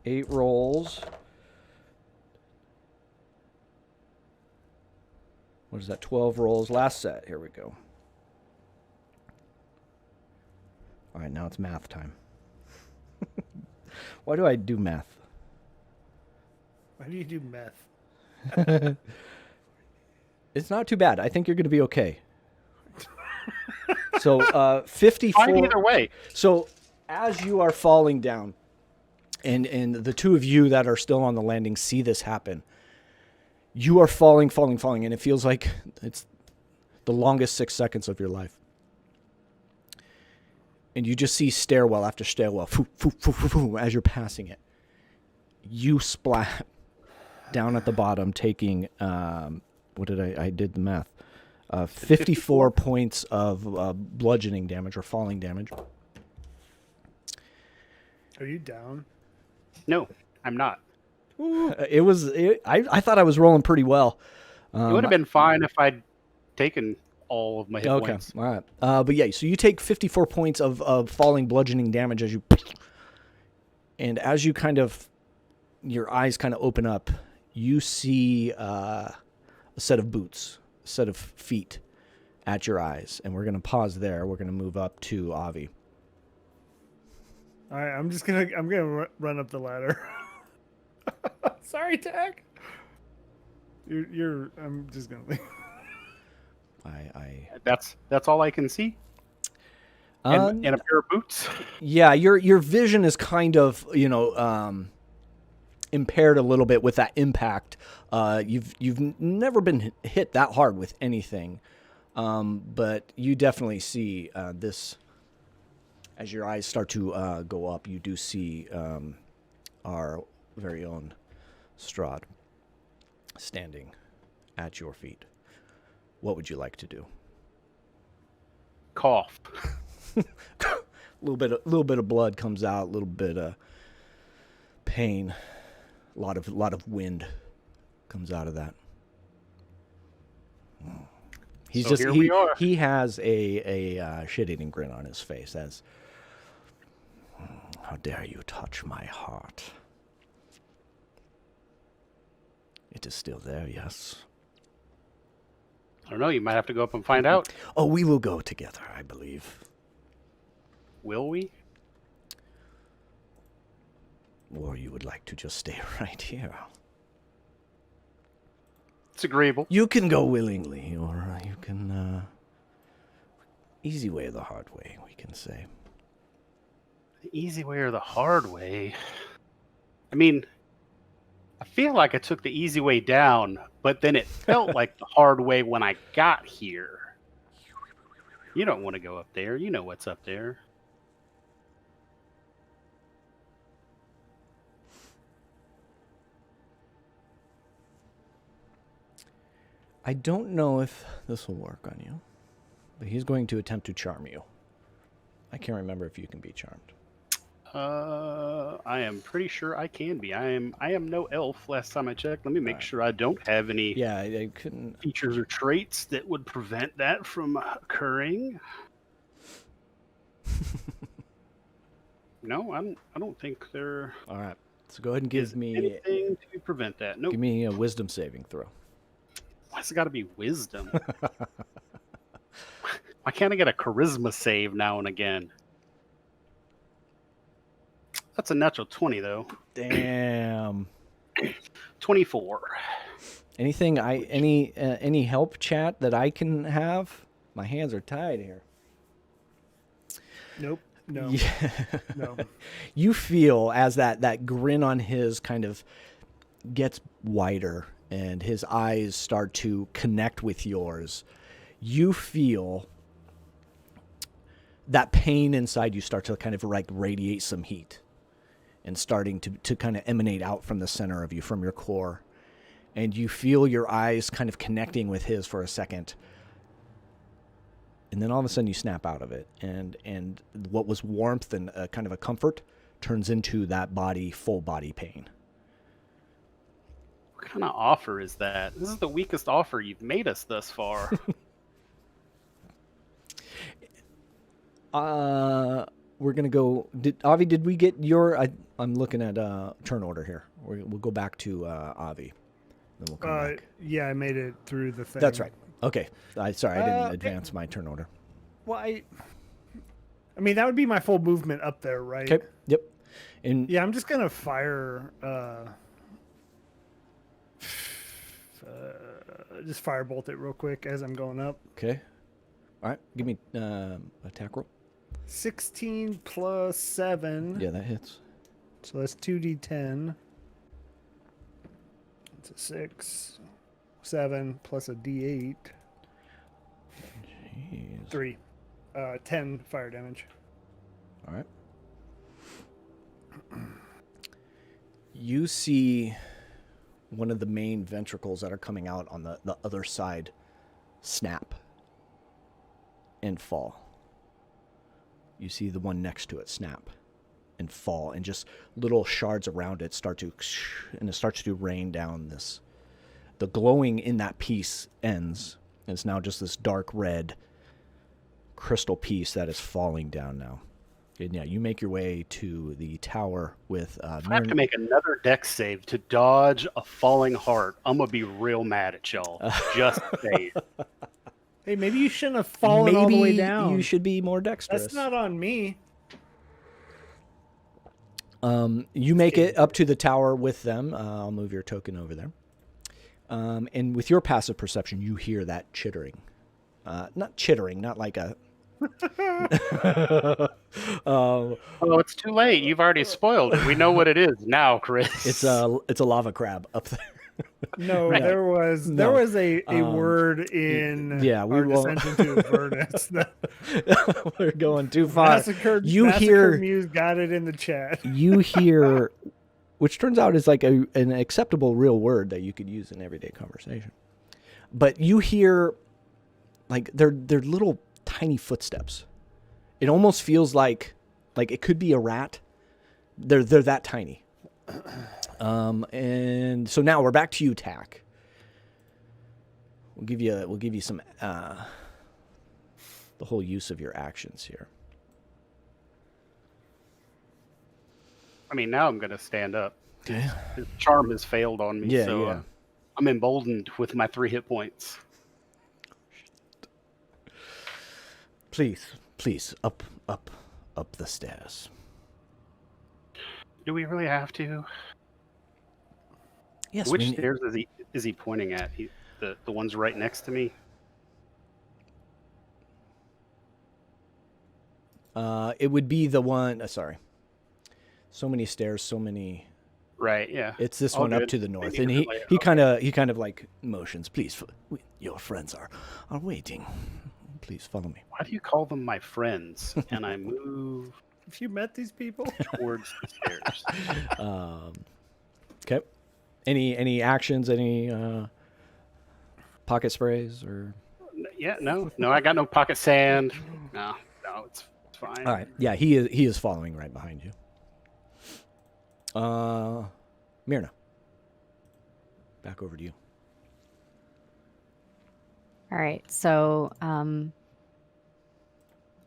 8 rolls. What is that? 12 rolls. Last set. Here we go. All right, now it's math time. Why do I do math? Why do you do meth? It's not too bad. I think you're going to be okay. So 54. Fine either way. So as you are falling down, And the two of you that are still on the landing see this happen. You are falling, and it feels like it's the longest 6 seconds of your life. And you just see stairwell after stairwell, as you're passing it. You splat down at the bottom, taking, I did the math, 54 points of bludgeoning damage or falling damage. Are you down? No, I'm not. I thought I was rolling pretty well. It would have been fine if I'd taken all of my hit points. All right. But yeah, so you take 54 points of falling bludgeoning damage as you... And as you kind of... Your eyes kind of open up, you see a set of boots, a set of feet at your eyes. And we're going to pause there. We're going to move up to Avi. All right, I'm gonna run up the ladder. Sorry, Tag. I'm just gonna leave. That's all I can see. And a pair of boots. Yeah, your vision is kind of impaired a little bit with that impact. You've never been hit that hard with anything, but you definitely see this. As your eyes start to go up, you do see our very own Strahd standing at your feet. What would you like to do? Cough. A little bit of blood comes out, a little bit of pain, a lot of wind comes out of that. We are. He has a shit-eating grin on his face as, how dare you touch my heart? It is still there, yes. I don't know. You might have to go up and find out. Oh, we will go together, I believe. Will we? Or you would like to just stay right here? It's agreeable. You can go willingly, or you can... easy way or the hard way, we can say. The easy way or the hard way? I mean, I feel like I took the easy way down, but then it felt like the hard way when I got here. You don't want to go up there. You know what's up there. I don't know if this will work on you, but he's going to attempt to charm you. I can't remember if you can be charmed. I am pretty sure I can be. I am no elf. Last time I checked. Let me make sure I don't have any. Yeah, I couldn't. Features or traits that would prevent that from occurring. No, I don't think there. All right, so go ahead and give me anything to prevent that. Nope. Give me a wisdom saving throw. Why's it got to be wisdom? Why can't I get a charisma save now and again? That's a natural 20, though. Damn. 24. Anything? Any help, chat, that I can have? My hands are tied here. Nope. No. Yeah. No. You feel as that grin on his kind of gets wider and his eyes start to connect with yours. You feel that pain inside you start to kind of like radiate some heat and starting to kind of emanate out from the center of you, from your core. And you feel your eyes kind of connecting with his for a second. And then all of a sudden you snap out of it. And what was warmth and kind of a comfort turns into that full body pain. What kind of offer is that? This is the weakest offer you've made us thus far. We're going to go... Avi, did we get your... I'm looking at turn order here. We'll go back to Avi. Then we'll come back. Yeah, I made it through the thing. That's right. Okay. Sorry, I didn't advance my turn order. Well, I mean, that would be my full movement up there, right? Okay. Yep. And yeah, I'm just going to fire... just firebolt it real quick as I'm going up. Okay. All right. Give me attack roll. 16 plus 7. Yeah, that hits. So that's 2d10. It's a 6, 7 plus a d8. Jeez. 3. 10 fire damage. All right. You see one of the main ventricles that are coming out on the other side snap and fall. You see the one next to it snap and fall, and just little shards around it start to, and it starts to rain down this. The glowing in that piece ends, and it's now just this dark red crystal piece that is falling down now. And yeah, you make your way to the tower with I have to make another dex save to dodge a falling heart. I'm gonna be real mad at y'all. Just saying. Hey, maybe you shouldn't have fallen all the way down. You should be more dexterous. That's not on me. You make it up to the tower with them. I'll move your token over there. And with your passive perception, you hear that chittering. Not chittering, not like a... Oh, it's too late. You've already spoiled it. We know what it is now, Chris. It's a lava crab up there. No, Right. there was a word in our descent into Avernus. We're going too far. Massacre Muse got it in the chat. You hear, which turns out is like an acceptable real word that you could use in everyday conversation. But you hear, like, they're little tiny footsteps. It almost feels like it could be a rat. They're that tiny. And so now we're back to you, Tack. We'll give you some the whole use of your actions here. I mean, now I'm gonna stand up. Okay. His charm has failed on me, Yeah, so yeah. I'm emboldened with my 3 hit points. Please, up the stairs. Do we really have to? Yes. Which stairs is he pointing at? The ones right next to me? It would be the one. Sorry. So many stairs, so many. Right. Yeah. It's this All one up good. to the north, Maybe and later. he kind of like motions. Please, your friends are waiting. Please follow me. Why do you call them my friends? And I move Have you met these people? towards the stairs. Okay. Any actions? Any pocket sprays or? Yeah. No. I got no pocket sand. No. It's fine. All right. Yeah, he is following right behind you. Mirna. Back over to you. All right, so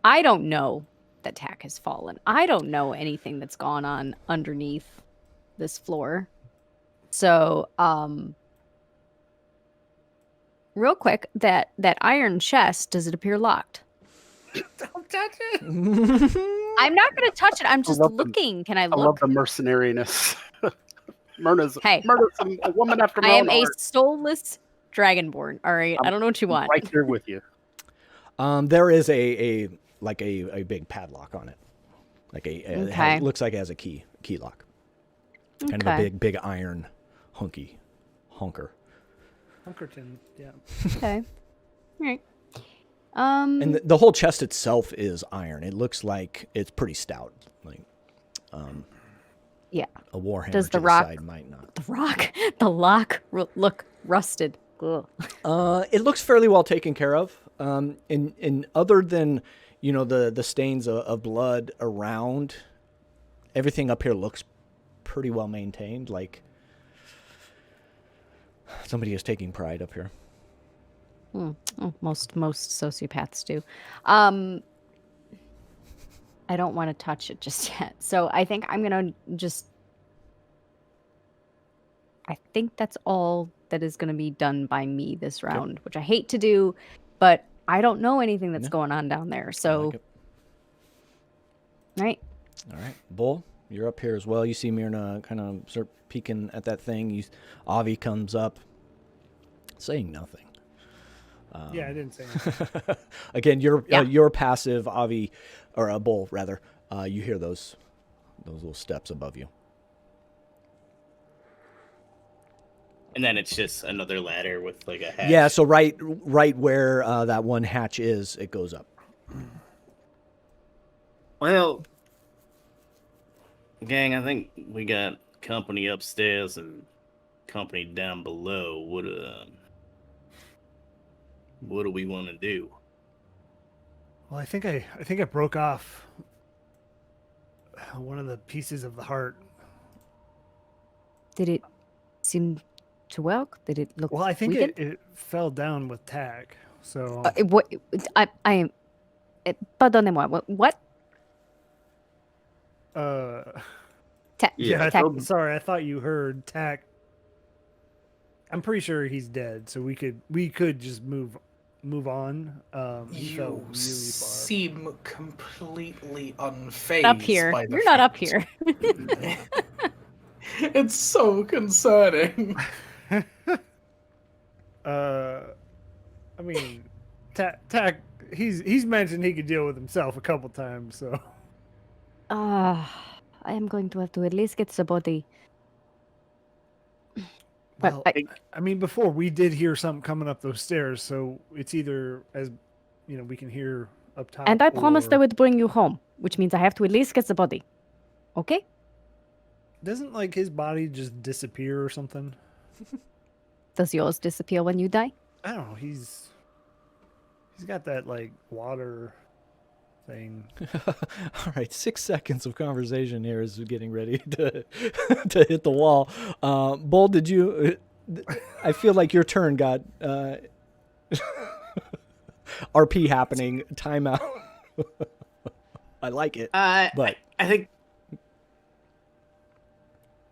I don't know that Tack has fallen. I don't know anything that's gone on underneath this floor. So, real quick, that iron chest, does it appear locked? Don't touch it. I'm not going to touch it. I'm just looking. Can I I love look? the mercenariness. Myrna's Hey. a woman after my I am own a heart. soulless dragonborn. All right, I don't know what you want. Right there with you. There is a big padlock on it. Like Okay. it looks like it has a key lock. Kind of Okay. a big iron honker. Hunkerton, yeah. Okay. All right. And the whole chest itself is iron. It looks like it's pretty stout. Like yeah. a warhammer Does to the rock- side might not. The lock look rusted. Ugh. It looks fairly well taken care of. And other than, the stains of blood around, everything up here looks pretty well maintained. Like somebody is taking pride up here. Oh, most sociopaths do. I don't want to touch it just yet. So I think I'm gonna I think that's all that is gonna be done by me this round, which I hate to do, but I don't know anything that's going on down there. I So like it. right. All right, Bull, you're up here as well. You see Mirna kind of start peeking at that thing. Avi comes up, saying nothing. Yeah, I didn't say anything. Again, Yeah. you're passive, Avi, or a Bull rather. You hear those little steps above you. And then it's just another ladder with like a hatch. Yeah, so right where that one hatch is, it goes up. Well, gang, I think we got company upstairs and company down below. What do we want to do? Well, I think I broke off one of the pieces of the heart. Did it seem to work? Did it look Well, I think weakened? it fell down with tack. So Pardonnez-moi. What? Yeah, I told him. sorry, I thought you heard tack. I'm pretty sure he's dead, so we could just move on. He fell You really far. seem completely unfazed. Up here. By the You're not up fact. here. It's so concerning. I mean, tack. He's mentioned he could deal with himself a couple times, so. I am going to have to at least get the body. Well, But I mean, before we did hear something coming up those stairs, so it's either as we can hear up top. and I promised I or- would bring you home, which means I have to at least get the body. Okay? Doesn't like his body just disappear or something? Does yours disappear when you die? I don't know. He's got that like water thing. All right, 6 seconds of conversation here is getting ready to to hit the wall. Bull, did you? I feel like your turn got RP happening. Timeout. I like it, but I think.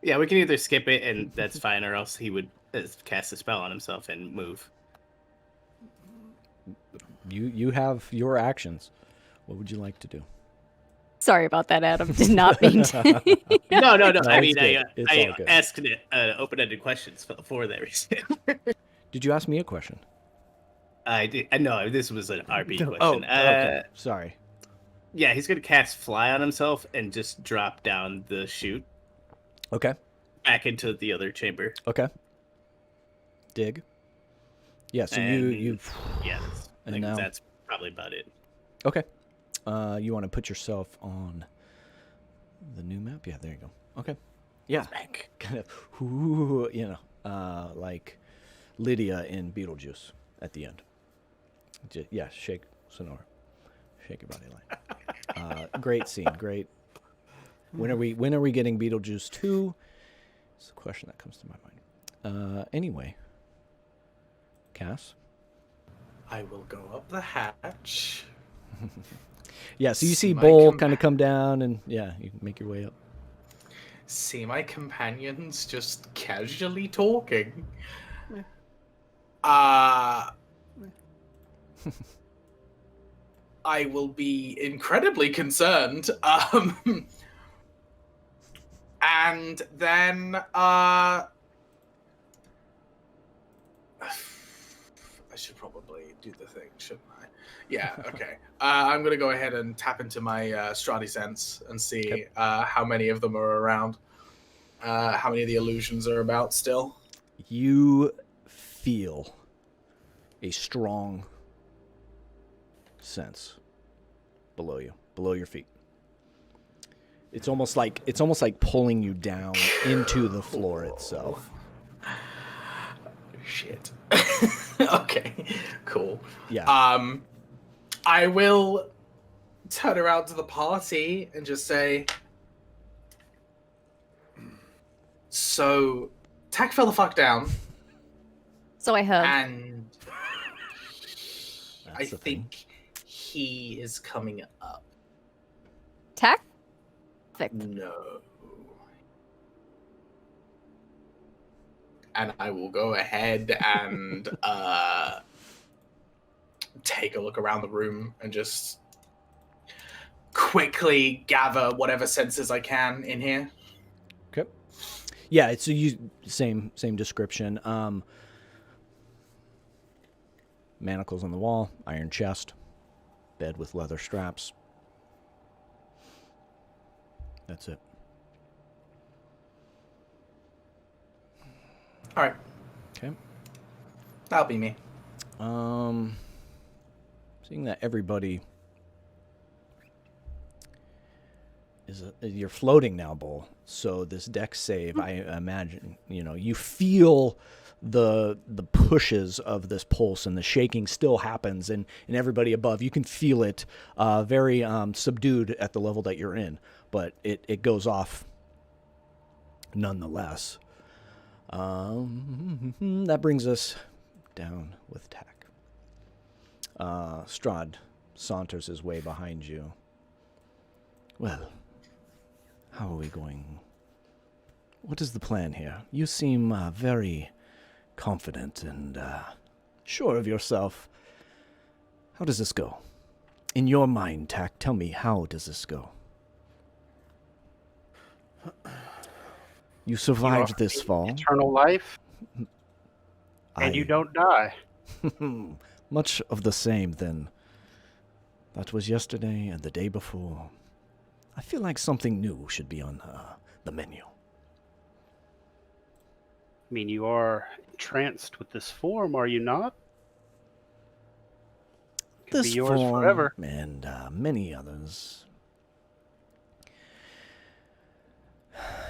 Yeah, we can either skip it and that's fine, or else he would cast a spell on himself and move. you have your actions. What would you like to do? Sorry about that, Adam. Did not mean to. No. I it's mean, good. It's I all good. asked open-ended questions for that reason. Did you ask me a question? I did. No, this was an RP No. question. Okay. Sorry. Yeah, he's gonna cast Fly on himself and just drop down the chute Okay. back into the other chamber. Okay. Dig. Yeah. So And- you. Yeah, I And think now- that's probably about it. Okay. You want to put yourself on the new map? Yeah, there you go. Okay. Yeah. Kind of, like Lydia in Beetlejuice at the end. Yeah, shake Sonora. Shake your body line. Great scene. Great. When are we getting Beetlejuice 2? It's the question that comes to my mind. Anyway. Cass? I will go up the hatch. Yeah, so you see My Bull kind of come down and yeah, you make your way up. See my companions just casually talking. I will be incredibly concerned. And then I should probably do the thing, shouldn't I? Yeah, okay. I'm going to go ahead and tap into my Strahd sense and see how many of them are around. How many of the illusions are about still. You feel a strong sense below you, below your feet. It's almost like pulling you down into the floor itself. Shit. Okay, cool. Yeah. I will turn around to the party and just say, so, Tack fell the fuck down, So I heard. and I That's the thing. think he is coming up. Tack? Perfect. No. And I will go ahead and take a look around the room and just quickly gather whatever senses I can in here. Okay. Yeah, it's same description. Manacles on the wall, iron chest, bed with leather straps. That's it. All right. Okay. That'll be me. Seeing that everybody you're floating now, Bull. So this dex save, I imagine, you feel the pushes of this pulse, and the shaking still happens, and everybody above, you can feel it very subdued at the level that you're in, but it goes off nonetheless. That brings us down with Tack. Strahd saunters his way behind you. Well, how are we going? What is the plan here? You seem very confident and sure of yourself. How does this go? In your mind, Tack, tell me, how does this go? You survived this fall. Eternal life, and you don't die. Much of the same, then. That was yesterday and the day before. I feel like something new should be on the menu. I mean, you are entranced with this form, are you not? Could be This yours form forever. and many others.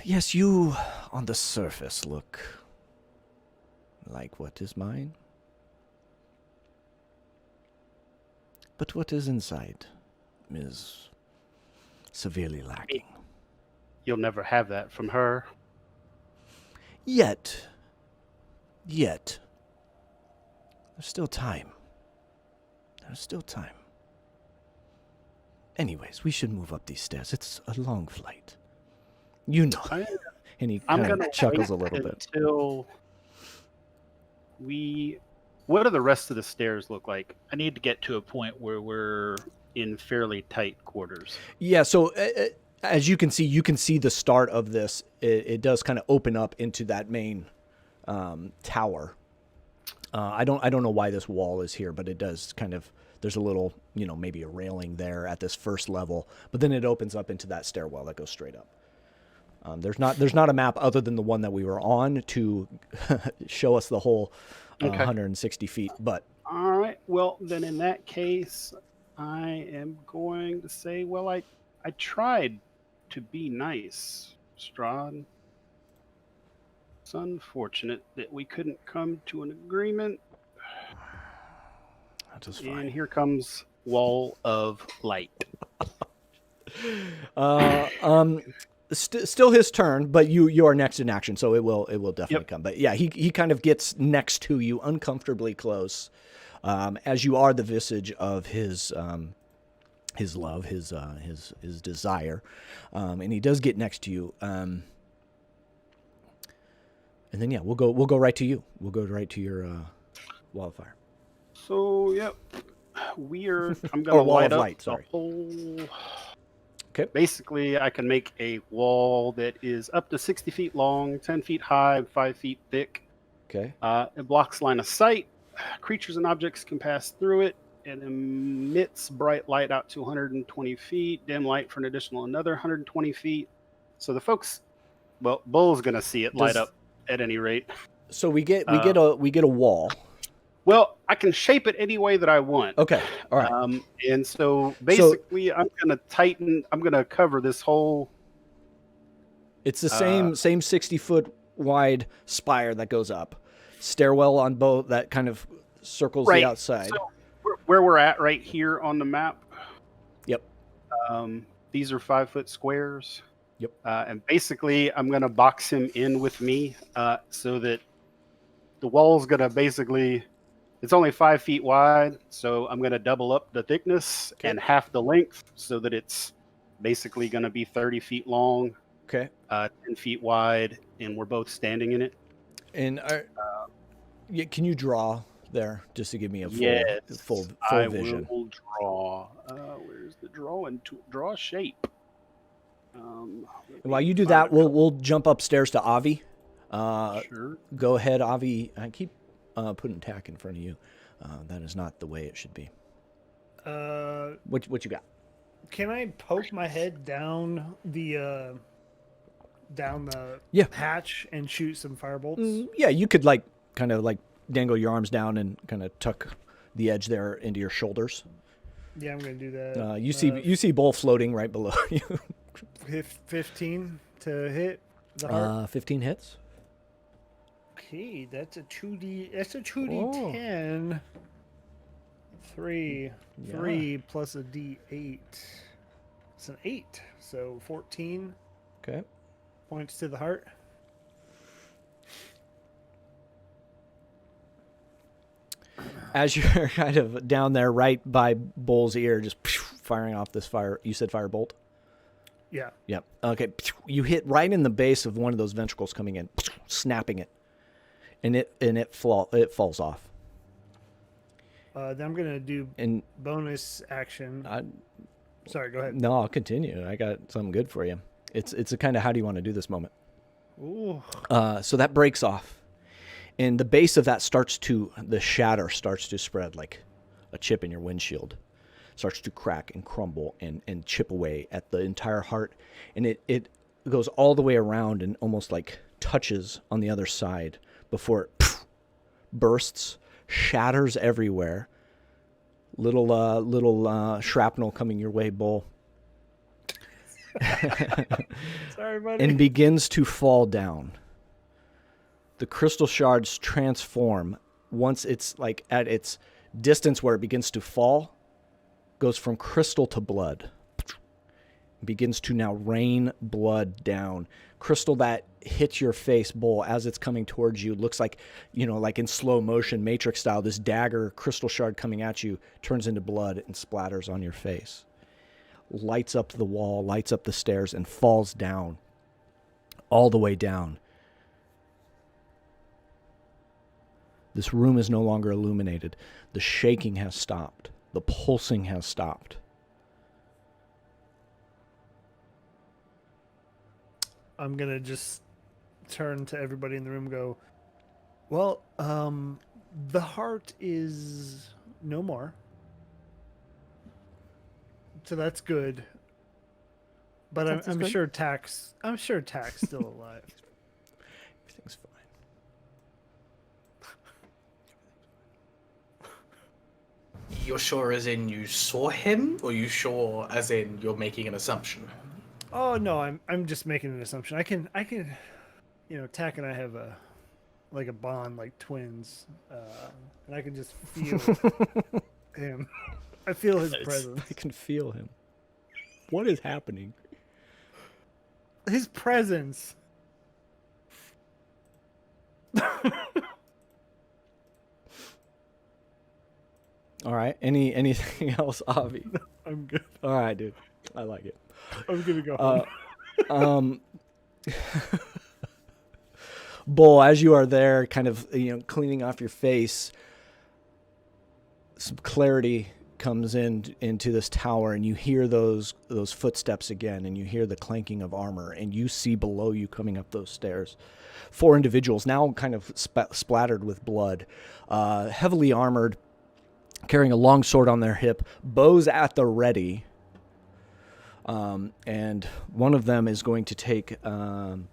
Yes, you, on the surface, look like what is mine. But what is inside is severely lacking. You'll never have that from her. Yet, there's still time. There's still time. Anyways, we should move up these stairs. It's a long flight. You know. And he I'm kind gonna of chuckles a wait little bit. until we. What do the rest of the stairs look like? I need to get to a point where we're in fairly tight quarters. Yeah, so as you can see the start of this. It does kind of open up into that main tower. I don't know why this wall is here, but it does kind of. There's a little, maybe a railing there at this first level, but then it opens up into that stairwell that goes straight up. There's not a map other than the one that we were on to show us the whole 160 feet. But all right, well then in that case, I am going to say, well, I tried to be nice, Strahd. It's unfortunate that we couldn't come to an agreement. that is fine. And here comes Wall of Light. Still his turn, but you are next in action, so it will definitely come. But yeah, he kind of gets next to you, uncomfortably close, as you are the visage of his love, his desire, and he does get next to you. And then we'll go right to you. We'll go right to your wall of fire. So I'm gonna wall light of up light. Sorry. the whole. Okay. Basically, I can make a wall that is up to 60 feet long, 10 feet high, 5 feet thick. Okay. It blocks line of sight. Creatures and objects can pass through it. It emits bright light out to 120 feet, dim light for an additional another 120 feet. So the folks, Bull's gonna see it light up at any rate. So we get a wall. Well, I can shape it any way that I want. Okay. All right. And so basically, I'm going to cover this whole. It's the same 60-foot wide spire that goes up. Stairwell on both that kind of circles the outside. So where we're at right here on the map. Yep. These are 5-foot squares. Yep. And basically, I'm going to box him in with me so that the wall's going to basically. It's only 5 feet wide, so I'm going to double up the thickness and half the length so that it's basically going to be 30 feet long, 10 feet wide, and we're both standing in it. And can you draw there just to give me a full vision? I will draw. Where's the drawing tool? Draw shape. And while you do that, we'll jump upstairs to Avi. Sure. Go ahead, Avi. I keep putting Tack in front of you. That is not the way it should be. What you got? Can I poke my head down the hatch and shoot some firebolts? Yeah, you could kind of like dangle your arms down and kind of tuck the edge there into your shoulders. Yeah, I'm gonna do that. You see Bull floating right below you. 15 to hit the heart. 15 hits. Okay, that's a 2d10. 3 plus a d8. It's an 8, so 14 Okay. points to the heart. As you're kind of down there right by Bull's ear, just firing off this fire. You said firebolt? Yeah. Yep. Okay. You hit right in the base of one of those ventricles coming in, snapping it, and it falls off. Then I'm gonna do bonus action. Sorry, go ahead. No, I'll continue. I got something good for you. It's a kind of how do you want to do this moment. Ooh. So that breaks off. And the base of that the shatter starts to spread like a chip in your windshield. Starts to crack and crumble and chip away at the entire heart. And it goes all the way around and almost like touches on the other side before it bursts, shatters everywhere. Little shrapnel coming your way, Bull. Sorry, buddy. And begins to fall down. The crystal shards transform once it's like at its distance where it begins to fall, goes from crystal to blood. Begins to now rain blood down. Crystal that hits your face, Bull, as it's coming towards you, looks like, like in slow motion, Matrix style, this dagger crystal shard coming at you turns into blood and splatters on your face. Lights up the wall, lights up the stairs, and falls down. All the way down. This room is no longer illuminated. The shaking has stopped. The pulsing has stopped. I'm going to just turn to everybody in the room and go, well, the heart is no more. So that's good. But I'm sure Tack's still alive. Everything's fine. You're sure as in you saw him, or you sure as in you're making an assumption? Oh no, I'm just making an assumption. I can Tack and I have a bond like twins, and I can just feel him. I feel his presence. I can feel him. What is happening? His presence. All right. Anything else, Avi? I'm good. All right, dude. I like it. I'm gonna go home. Bull, as you are there, kind of cleaning off your face, some clarity comes into this tower, and you hear those footsteps again, and you hear the clanking of armor, and you see below you coming up those stairs 4 individuals, now kind of splattered with blood, heavily armored, carrying a long sword on their hip, bows at the ready. And one of them is going to take 2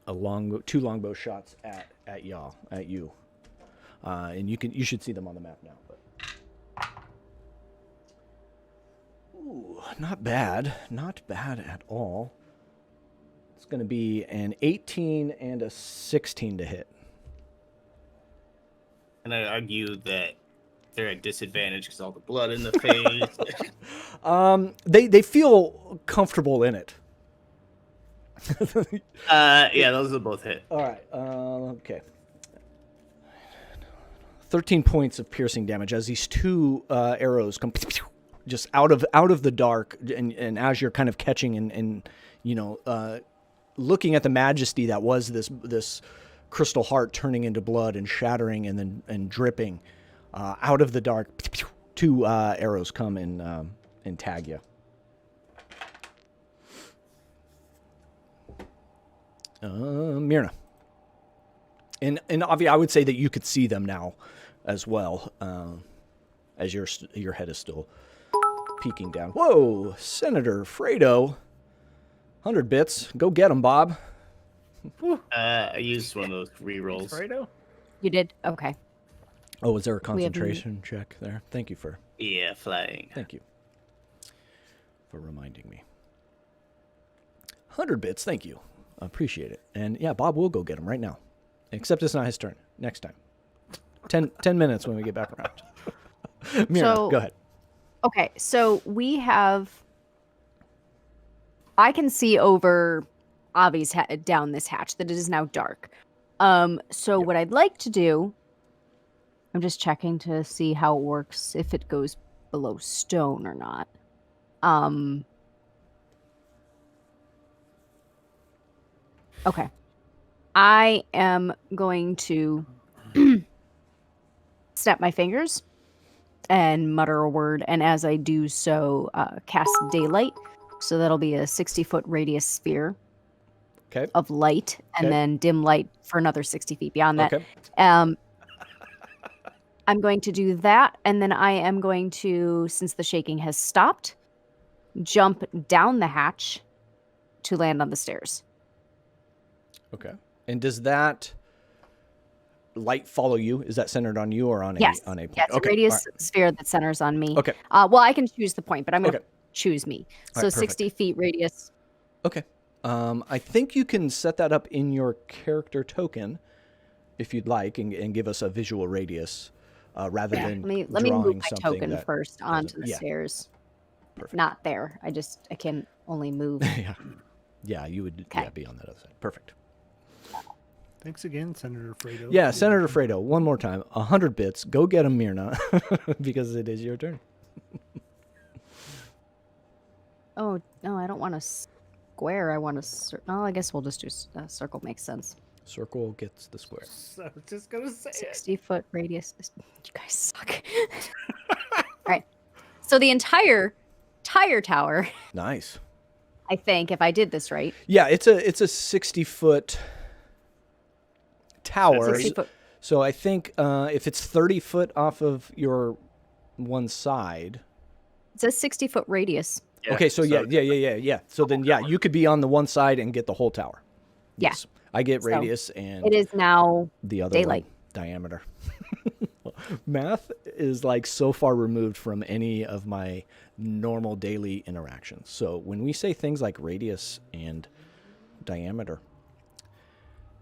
longbow shots at you. And you should see them on the map now. But ooh, not bad at all. It's going to be an 18 and a 16 to hit. And I argue that they're at disadvantage because all the blood in the face. They feel comfortable in it. Yeah, those are both hit. All right. Okay. 13 points of piercing damage as these 2 arrows come just out of the dark, and as you're kind of catching and looking at the majesty that was this crystal heart turning into blood and shattering and dripping. Out of the dark, 2 arrows come and tag you. Mirna. And Avi, I would say that you could see them now as well, as your head is still peeking down. Whoa, Senator Fredo. 100 bits. Go get him, Bob. I used one of those rerolls. Fredo? You did? Okay. Oh, was there a We have- concentration check there? Thank you for Yeah, flying. Thank you for reminding me. 100 bits, thank you. I appreciate it. And yeah, Bob will go get him right now. Except it's not his turn. Next time. 10 minutes when we get back around. Mirna, So- go ahead. Okay, so we have. I can see over Avi's down this hatch that it is now dark. So what I'd like to do, I'm just checking to see how it works if it goes below stone or not. Okay. I am going to snap my fingers and mutter a word, and as I do so, cast daylight. So that'll be a 60-foot radius sphere Okay. of light, and Okay. then dim light for another 60 feet beyond that. Okay. I'm going to do that, and then I am going to, since the shaking has stopped, jump down the hatch to land on the stairs. Okay. And does that light follow you? Is that centered on you or on Yes. a point? Yeah, it's Okay. a radius all sphere that centers on me. right. Okay. Well, I can choose the point, but I'm going to Okay. choose me. All So right, perfect. 60 feet radius. Okay. I think you can set that up in your character token if you'd like and give us a visual radius rather than Let me move drawing my something token that first onto the yeah. stairs. Perfect. Not there. I can only move. Yeah, you would Okay. be on that other side. Perfect. Thanks again, Senator Fredo. Yeah, Senator Fredo, one more time. 100 bits. Go get him, Mirna, because it is your turn. Oh, no, I don't want a square. I want a no, I guess we'll just do a circle. Makes sense. Circle gets the square. I was just gonna say it. 60-foot radius. You guys suck. All right. So the entire tower, Nice. I think, if I did this right. Yeah, it's a 60-foot tower. 60 foot. So I think if it's 30 foot off of your one side. It's a 60-foot radius. Yeah, Okay, so yeah. So then, yeah, you could be on the one side and get the whole tower. Yeah. Yes. I get So, radius and It is now the other daylight. one, diameter. Math is like so far removed from any of my normal daily interactions. So when we say things like radius and diameter,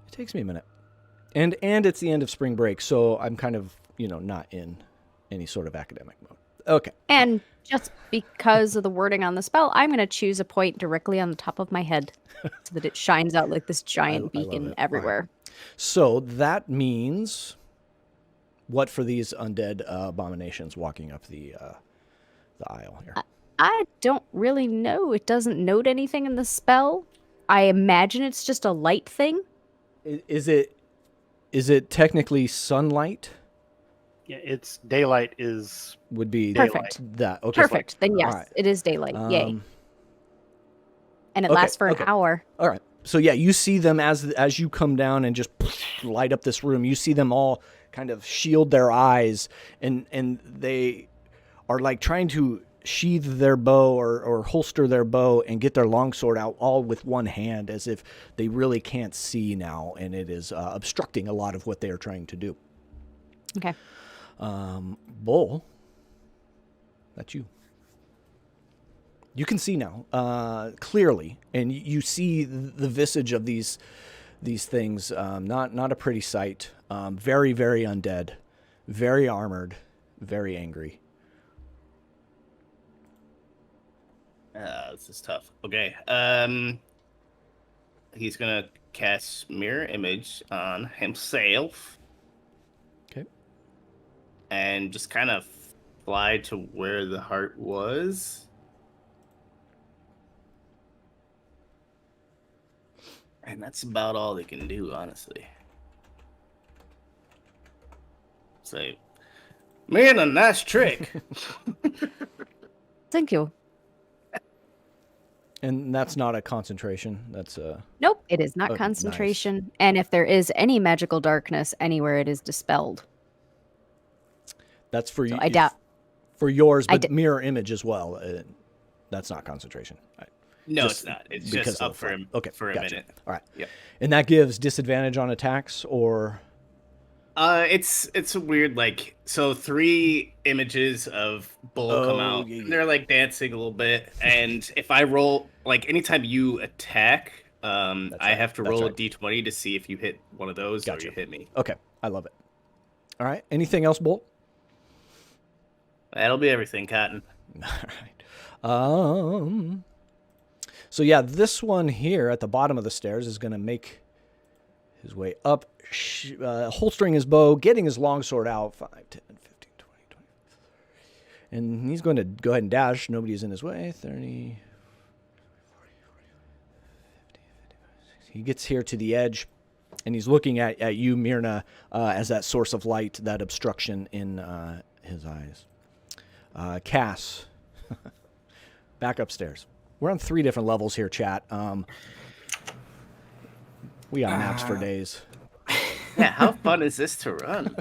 it takes me a minute. And it's the end of spring break, so I'm kind of, not in any sort of academic mode. Okay. And just because of the wording on the spell, I'm going to choose a point directly on the top of my head so that it shines out like this giant I love beacon it. All right. everywhere. So that means what for these undead abominations walking up the aisle here? I don't really know. It doesn't note anything in the spell. I imagine it's just a light thing. Is it technically sunlight? Yeah, it's daylight is Would be Perfect. that. Okay. Perfect. Then yes, All right. it is daylight. Yay. And it okay, lasts for an okay. hour. All right. So yeah, you see them as you come down and just light up this room. You see them all kind of shield their eyes, and they are like trying to sheathe their bow or holster their bow and get their longsword out all with one hand, as if they really can't see now, and it is obstructing a lot of what they are trying to do. Okay. Bull, that's you. You can see now clearly, and you see the visage of these things. Not a pretty sight. Very, very undead, very armored, very angry. This is tough. Okay. He's gonna cast mirror image on himself. Okay. And just kind of fly to where the heart was. And that's about all they can do, honestly. Say, man, a nice trick. Thank you. And that's not a concentration. That's a Nope, it is not Oh, nice. concentration. And if there is any magical darkness anywhere, it is dispelled. that's for you. So I doubt. For yours, I but d- mirror image as well. That's not concentration. No, Just it's not. It's because just of up the for fly. Okay, for a gotcha. minute. All right. Yep. And that gives disadvantage on attacks or It's a weird so 3 images of Bull come Oh, out. yeah, And they're like dancing a little bit, and if I roll anytime you attack, I right, have to that's roll right. a d20 to see if you hit one of those Gotcha. or you hit me. Okay, I love it. All right, anything else, Bolt? That'll be everything, Cotton. All right. So yeah, this one here at the bottom of the stairs is going to make his way up, holstering his bow, getting his longsword out. 5, 10, 15, 20, 20. And he's going to go ahead and dash. Nobody's in his way. 30, 40, 50, 55, 60. He gets here to the edge, and he's looking at you, Mirna, as that source of light, that obstruction in his eyes. Cass, back upstairs. We're on 3 different levels here, chat. We got maps for days. Yeah, how fun is this to run?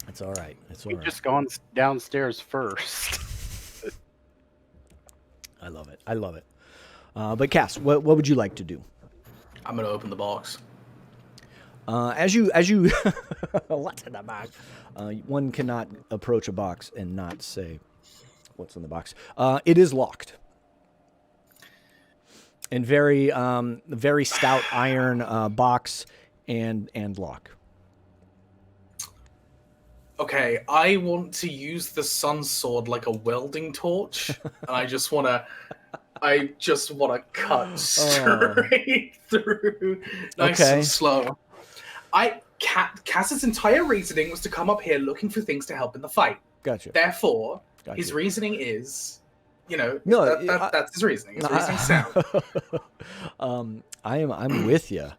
It's all right. It's all We've right. just gone downstairs first. I love it. I love it. But Cass, what would you like to do? I'm gonna open the box. As you what's in the box? One cannot approach a box and not say what's in the box. It is locked. And very stout iron box and lock. Okay, I want to use the sun sword like a welding torch, and I just wanna cut straight through, nice Okay. and slow. Cass's entire reasoning was to come up here looking for things to help in the fight. Gotcha. Therefore, Gotcha. his reasoning is, no, that's his reasoning. His reasoning's sound. I'm with you.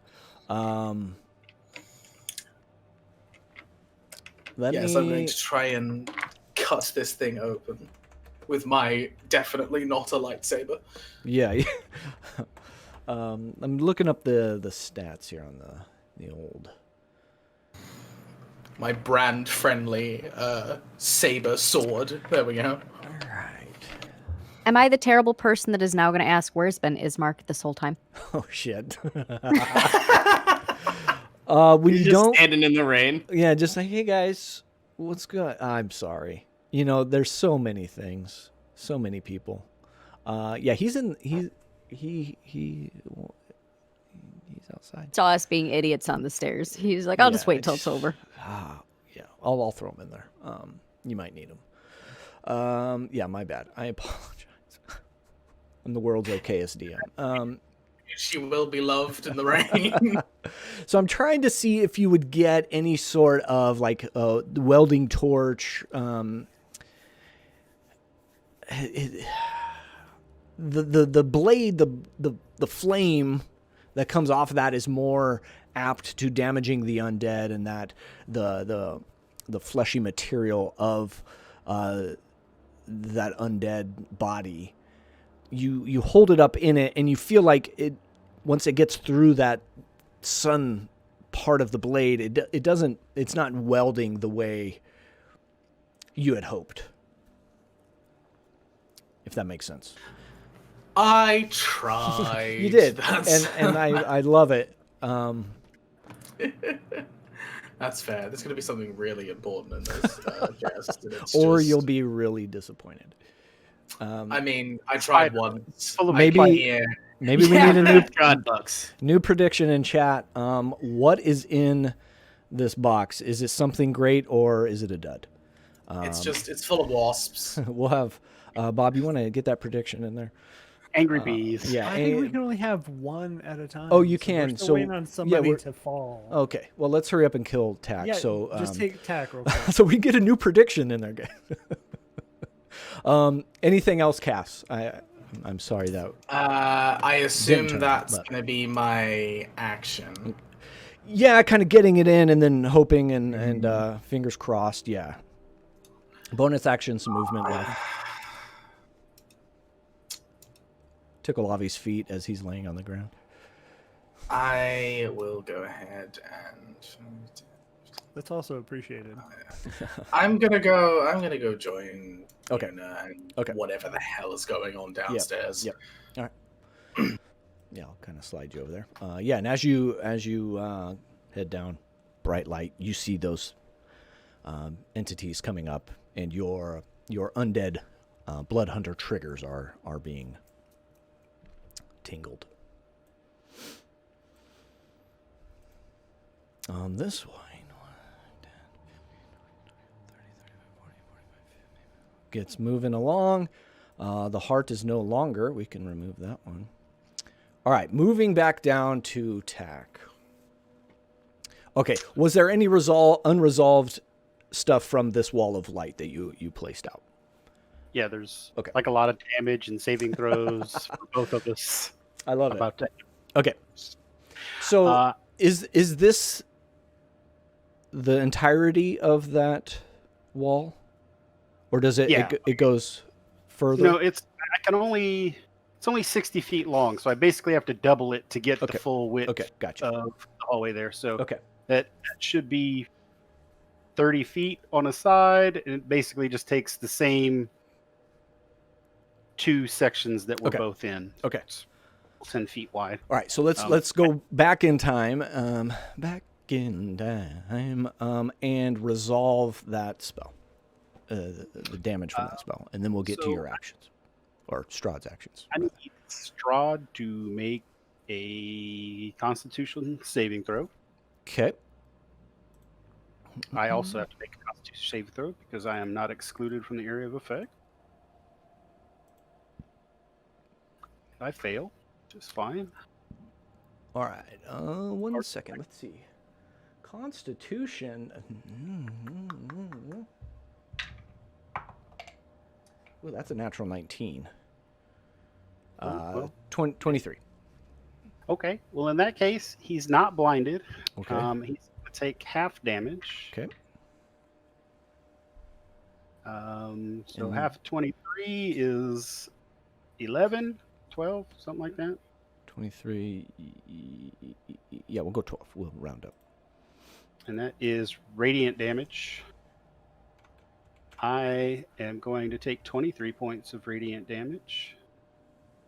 Yes, I'm going to try and cut this thing open with my definitely not a lightsaber. Yeah. I'm looking up the stats here on the old. My brand friendly saber sword. There we go. All right. Am I the terrible person that is now going to ask where's been Ismark this whole time? Oh shit. When you just don't standing in the rain. Yeah, just like, hey guys, what's good? I'm sorry. There's so many things, so many people. Yeah, he's outside. Saw us being idiots on the stairs. He's like, I'll just wait till it's over. Yeah, I'll throw him in there. You might need him. Yeah, my bad. I apologize. I'm the world's okayest DM. She will be loved in the rain. So I'm trying to see if you would get any sort of welding torch. The blade, the flame that comes off of that is more apt to damaging the undead, and that the fleshy material of that undead body. You hold it up in it, and you feel like it. Once it gets through that sun part of the blade, it's not welding the way you had hoped. If that makes sense. I tried. You did, and I love it. That's fair. There's going to be something really important in this guest. Or you'll be really disappointed. I mean, I tried once. Maybe we need a new prediction in chat. What is in this box? Is it something great or is it a dud? It's full of wasps. We'll have Bob. You want to get that prediction in there? Angry bees. Yeah, I think we can only have one at a time. Oh, you so can. We're still So waiting on somebody we're- to fall. Okay. Well, let's hurry up and kill Tack. Yeah, so just take Tack real quick. so we get a new prediction in there, guys. Anything else, Cass? I'm sorry that. I assume turn, that's but- going to be my action. Yeah, kind of getting it in and then hoping and fingers crossed. Yeah. Bonus action, some movement left. Tickle Avi's feet as he's laying on the ground. I will go ahead and. That's also appreciated. I'm gonna go join. Okay. Mirna and Okay. whatever the hell is going on downstairs. Yep. All right. Yeah, I'll kind of slide you over there. Yeah, and as you head down. Bright light. You see those entities coming up, and your undead blood hunter triggers are being tingled. On this line, gets moving along. The heart is no longer. We can remove that one. All right, moving back down to tack. Okay, was there any unresolved stuff from this wall of light that you placed out? Yeah, there's like a lot of damage and saving throws for both of us. I love it. About that. Okay, so is this the entirety of that wall, or does it? Yeah. It goes further. No, it's only 60 feet long, so I basically have to double it to get the full width gotcha. of the hallway there. So Okay. that should be 30 feet on a side, and it basically just takes the same two sections that we're both in. Okay. It's 10 feet wide. All right, so let's go back in time, and resolve that spell, the damage from that spell, and then we'll get to your actions, or Strahd's actions. I need Strahd to make a Constitution saving throw. Okay. I also have to make a Constitution saving throw because I am not excluded from the area of effect. If I fail, just fine. All right. 1 second. Let's see. Constitution. Ooh, that's a natural 19. 23. Okay. Well, in that case, he's not blinded. Okay. He's going to take half damage. Okay. So half of 23 is 11, 12, something like that. 23. Yeah, we'll go 12. We'll round up. And that is radiant damage. I am going to take 23 points of radiant damage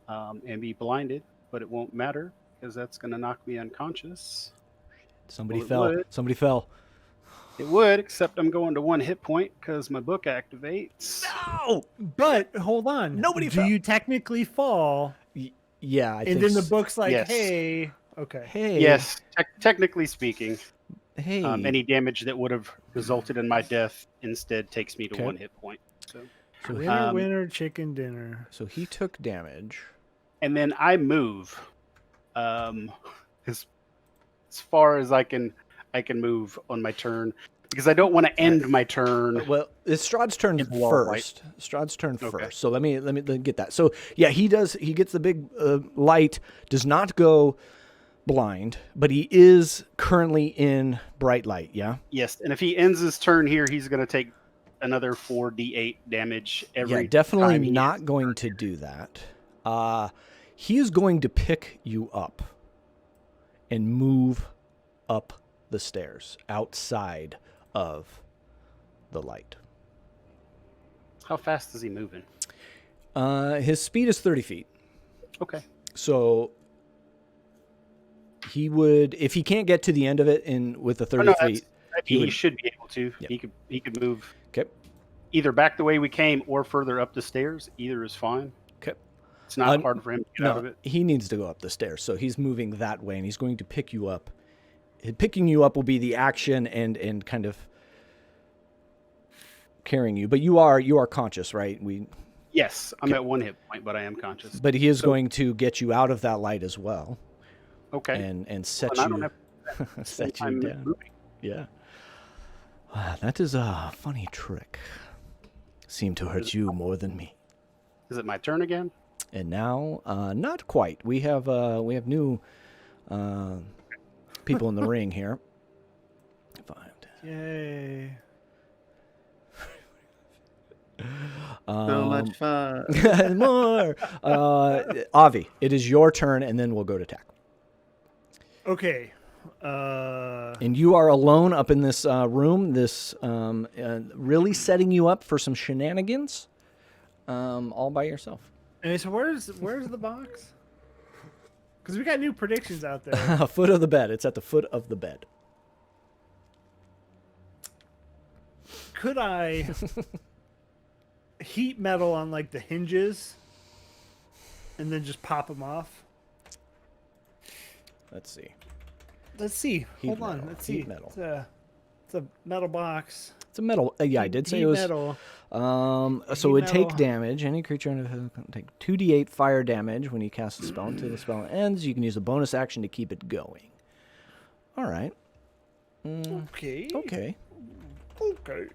and be blinded, but it won't matter because that's going to knock me unconscious. Somebody Well, fell. would. Somebody fell. It would, except I'm going to 1 hit point because my book activates. No! But hold on. Nobody Do fell. you technically fall? Yeah, I think And then the book's like, Yes. hey. Okay. Hey. Yes, technically speaking, Hey. any damage that would have resulted in my death instead takes me to 1 hit point. So Winner, winner, chicken dinner. So he took damage. and then I move as far as I can move on my turn because I don't want to end my turn. Well, it's Strahd's turn In the wall of light. first. Strahd's turn Okay. first. So let me get that. So yeah, he gets the big light, does not go blind, but he is currently in bright light, yeah? Yes, and if he ends his turn here, he's going to take another 4d8 damage every Yeah, definitely time he not ends. going to do that. He is going to pick you up and move up the stairs outside of the light. How fast is he moving? His speed is 30 feet. Okay. So he would, if he can't get to the end of it with the 30 no, feet, he should be able to. Yeah. He could move okay. either back the way we came or further up the stairs. Either is fine. Okay. It's not hard for him to get out of it. He needs to go up the stairs, so he's moving that way, and he's going to pick you up. Picking you up will be the action and kind of carrying you, but you are conscious, right? Yes, I'm at 1 hit point, but I am conscious. But he is going to get you out of that light as well. Okay. And set Well, I you don't have set you I'm down. moving. Yeah. That is a funny trick. Seemed to hurt you more than me. Is it my turn again? And now, not quite. We have new people in the ring here. 5, 10. Yay. So much fun. More. Avi, it is your turn, and then we'll go to attack. Okay. And you are alone up in this room. This really setting you up for some shenanigans, all by yourself. And so where's the box? Because we got new predictions out there. Foot of the bed. It's at the foot of the bed. could I heat metal on like the hinges and then just pop them off? Let's see. Let's see. Heat Hold on. metal. Let's Heat see. metal. It's a metal box. It's a metal. Yeah, I did say Heat it was. metal. So it would take metal. damage. Any creature can take 2d8 fire damage when you cast a spell until the spell ends. You can use a bonus action to keep it going. All right. Okay. Okay. Okay.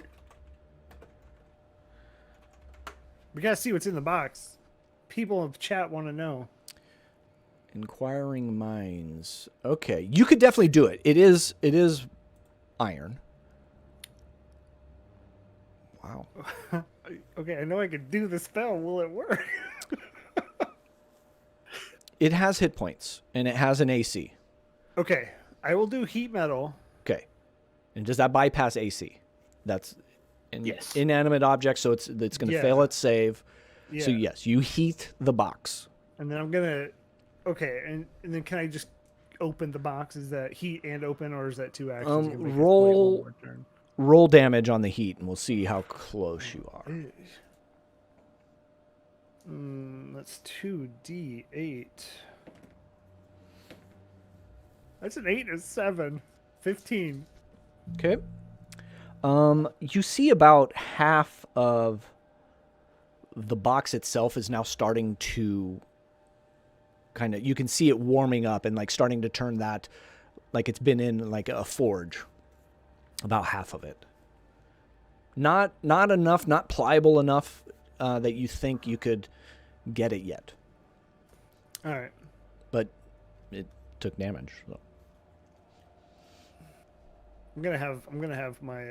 We gotta see what's in the box. People in chat want to know. Inquiring minds. Okay, you could definitely do it. It is iron. Wow. Okay, I know I can do the spell. Will it work? It has hit points and it has an AC. Okay, I will do heat metal. Okay. And does that bypass AC? That's an Yes. inanimate object, so it's going to Yeah. fail its save. Yeah. So yes, you heat the box. And then I'm gonna. Okay, and then can I just open the box? Is that heat and open, or is that two actions? You can make us wait one roll- more turn? Roll damage on the heat, and we'll see how close you are. That's 2d8. That's an 8 and a 7. 15. Okay. You see about half of the box itself is now starting to kind of, you can see it warming up and like starting to turn that, like it's been in like a forge. About half of it. Not enough, not pliable enough that you think you could get it yet. All right. But it took damage. So. I'm gonna have my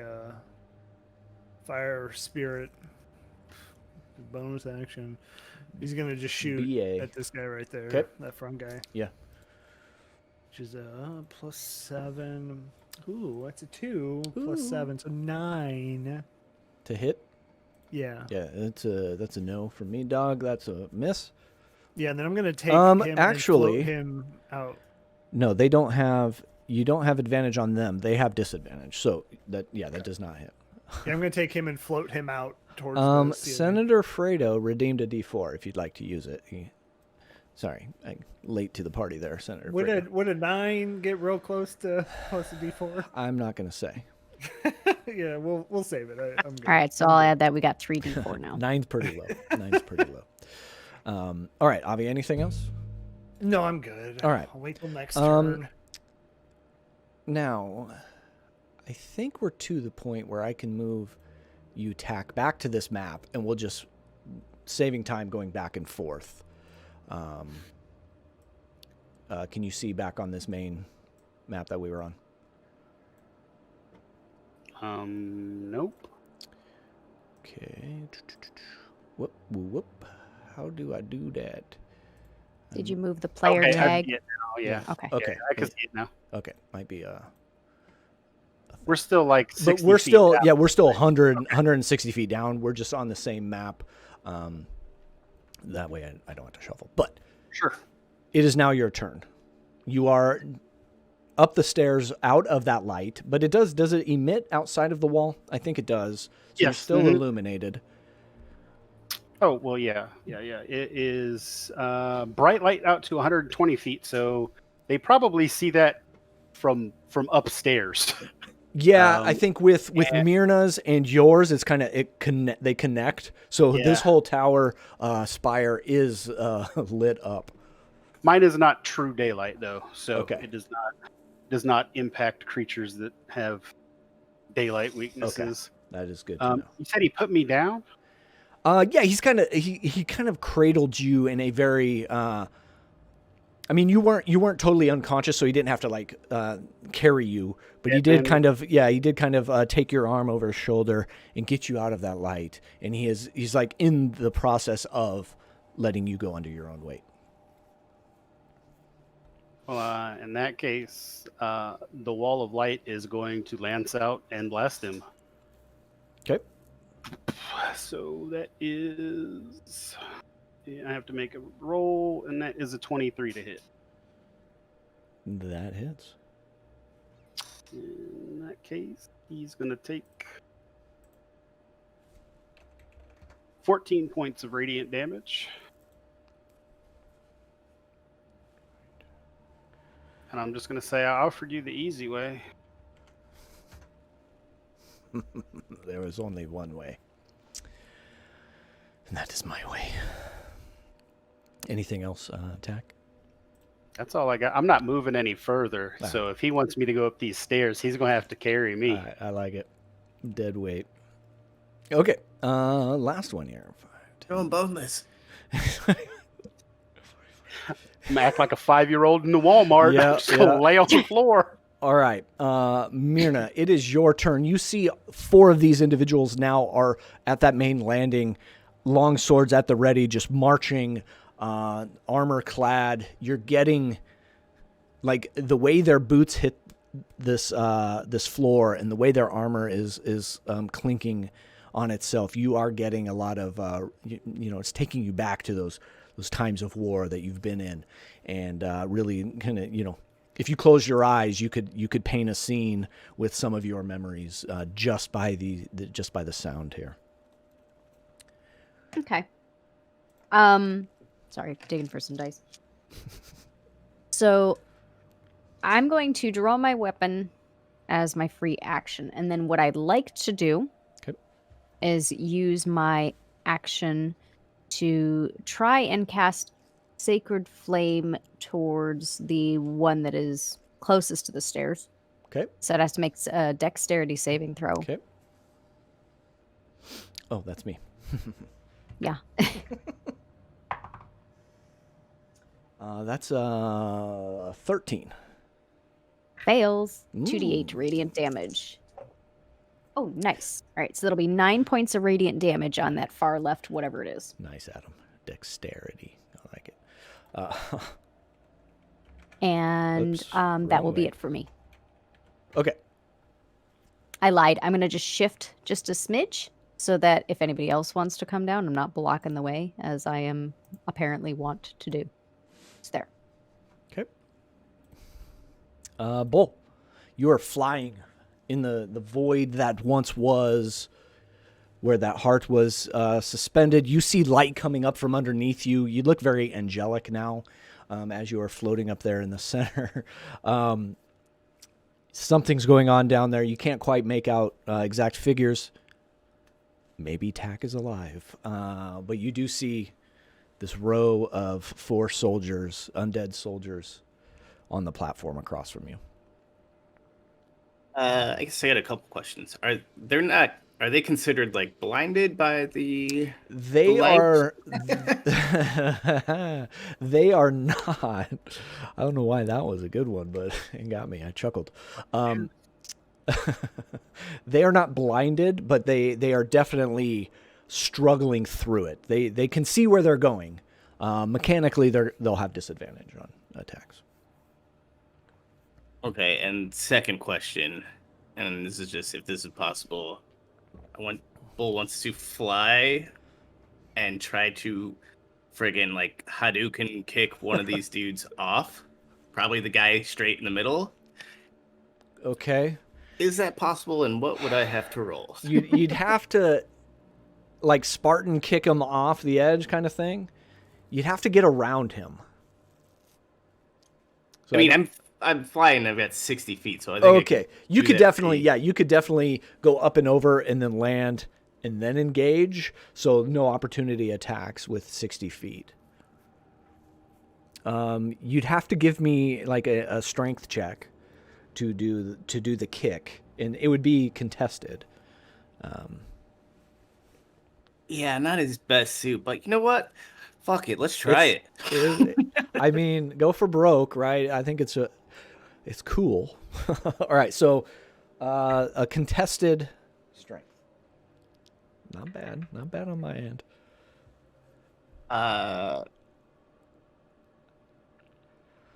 fire spirit bonus action. He's gonna just shoot BA. at this guy right there. 'Kay. That front guy. Yeah. Which is a +7. Ooh, that's a 2 Ooh. +7, so 9. To hit? Yeah. Yeah, that's a no for me, dog. That's a miss. Yeah, and then I'm gonna take him actually- and float him out. No, they don't have. You don't have advantage on them. They have disadvantage. So that does not hit. Yeah, I'm gonna take him and float him out towards the ceiling. Senator Fredo redeemed a D4 if you'd like to use it. Sorry, I'm late to the party there, Senator Fredo. Would a 9 get real close to D4? I'm not going to say. Yeah, we'll save it. I'm good. All right, so I'll add that. We got 3d4 now. Nine's pretty low. All right, Avi, anything else? No, I'm good. All right. I'll wait till next turn. Now, I think we're to the point where I can move you tack back to this map, and we'll just saving time going back and forth. Can you see back on this main map that we were on? Nope. Okay. Whoop, whoop. How do I do that? Did you move the player Okay, I tag? see it now. Yeah. Okay. Okay. Yeah, I can see it now. Okay. Might be We're still like 60 but we're feet still down. we're still 160 feet down. We're just on the same map. That way I don't have to shuffle. But Sure. it is now your turn. You are up the stairs out of that light, but does it emit outside of the wall? I think it does. So you're Yes. still Mhm. illuminated. Oh, well, yeah. It is bright light out to 120 feet, so they probably see that from upstairs. Yeah, I think with yeah. Mirna's and yours, it's kind of they connect. So this Yeah. whole tower spire is lit up. Mine is not true daylight, though, so Okay. it does not impact creatures that have daylight weaknesses. That is good to know. You said he put me down? Yeah, he kind of cradled you in a very. I mean, you weren't totally unconscious, so he didn't have to like carry you, but he did kind of take your arm over his shoulder and get you out of that light, and he's like in the process of letting you go under your own weight. Well, in that case, the wall of light is going to lance out and blast him. Okay. So that is... I have to make a roll, and that is a 23 to hit. That hits. In that case, he's going to take 14 points of radiant damage. And I'm just going to say I offered you the easy way. There is only one way. And that is my way. Anything else, Tack? That's all I got. I'm not moving any further. So if he wants me to go up these stairs, he's going to have to carry me. I like it. Dead weight. Okay. Last one here. Going boneless. I'm act like a 5-year-old in the Walmart. Yeah, I'm just going to lay on the floor. All right. Mirna, it is your turn. You see 4 of these individuals now are at that main landing, long swords at the ready, just marching, armor clad. You're getting, like, the way their boots hit this floor and the way their armor is clinking on itself. You are getting a lot of, it's taking you back to those times of war that you've been in, and really kind of, if you close your eyes, you could paint a scene with some of your memories just by the sound here. Okay. Sorry, digging for some dice. So, I'm going to draw my weapon as my free action, and then what I'd like to do is use my action to try and cast Sacred Flame towards the one that is closest to the stairs. Okay. So it has to make a dexterity saving throw. Okay. Oh, that's me. Yeah. That's 13. Fails. 2d8 radiant damage. Oh, nice. All right, so that'll be 9 points of radiant damage on that far left, whatever it is. Nice, Adam. Dexterity. I like it. And that will be it for me. Okay. I lied. I'm going to just shift just a smidge so that if anybody else wants to come down, I'm not blocking the way, as I am apparently want to do. It's there. Okay. Bull, you are flying in the void that once was where that heart was suspended. You see light coming up from underneath you. You look very angelic now as you are floating up there in the center. Something's going on down there. You can't quite make out exact figures. Maybe Tack is alive. But you do see this row of 4 soldiers, undead soldiers, on the platform across from you. I guess I got a couple questions. Are they considered like blinded by the? They light? are. They are not. I don't know why that was a good one, but it got me. I chuckled. They are not blinded, but they are definitely struggling through it. They can see where they're going. Mechanically, they'll have disadvantage on attacks. Okay, and second question, and this is just if this is possible. Bull wants to fly and try to friggin' like Hadouken kick one of these dudes off. Probably the guy straight in the middle. Okay. Is that possible, and what would I have to roll? You'd have to, like, Spartan kick him off the edge kind of thing. You'd have to get around him. So I mean, I'm flying. I've got 60 feet, so I think okay. You could definitely go up and over and then land and then engage. So no opportunity attacks with 60 feet. You'd have to give me like a strength check to do the kick, and it would be contested. Yeah, not his best suit, but you know what? Fuck it, let's try it. I mean, go for broke, right? I think it's cool. All right, so a contested strength. Not bad on my end.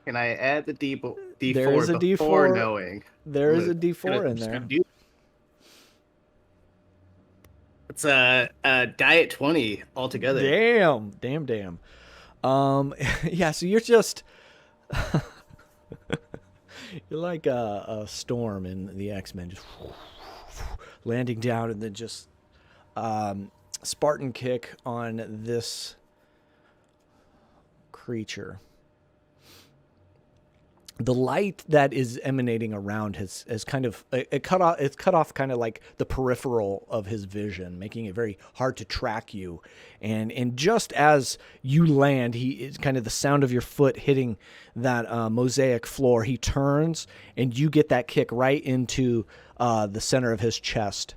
Can I add the D4 There is a before D4. knowing? There is a D4 in there. It's a diet 20 altogether. Damn. Yeah, so you're just you're like a storm in the X-Men, just landing down and then just Spartan kick on this creature. The light that is emanating around has kind of it's cut off kind of like the peripheral of his vision, making it very hard to track you. And just as you land, it's kind of the sound of your foot hitting that mosaic floor. He turns, and you get that kick right into the center of his chest,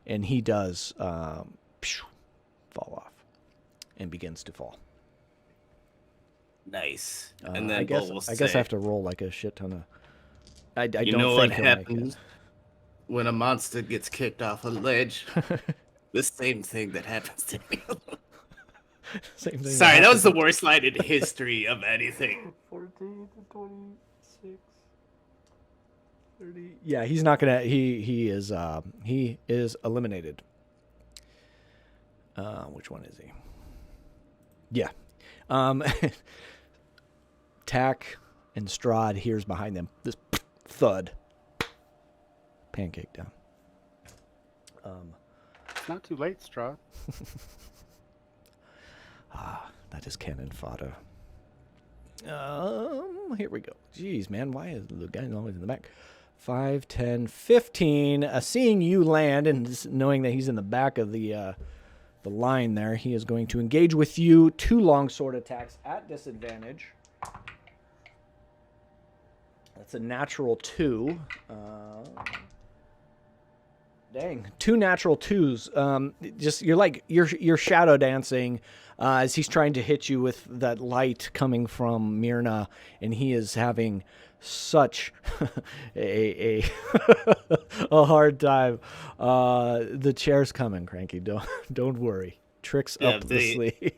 and he does fall off and begins to fall. Nice. And then I guess Bull will I guess I say, have to roll like a shit ton of. I you don't know think what he'll make it. happens when a monster gets kicked off a ledge? The same thing that happens to me. Same thing. Sorry, that was the worst line in history of anything. 14, 26, 30. Yeah, he's not gonna. He is eliminated. Which one is he? Yeah. Tack and Strahd hears behind them this thud. Pancake down. It's not too late, Strahd. That is cannon fodder. Here we go. Jeez, man, why is the guy always in the back? 5, 10, 15. Seeing you land and just knowing that he's in the back of the line there, he is going to engage with you. 2 longsword attacks at disadvantage. That's a natural 2. Dang, 2 natural 2s. Just you're shadow dancing as he's trying to hit you with that light coming from Mirna, and he is having such a hard time. The chair's coming, Cranky. Don't worry. Tricks up the sleeve.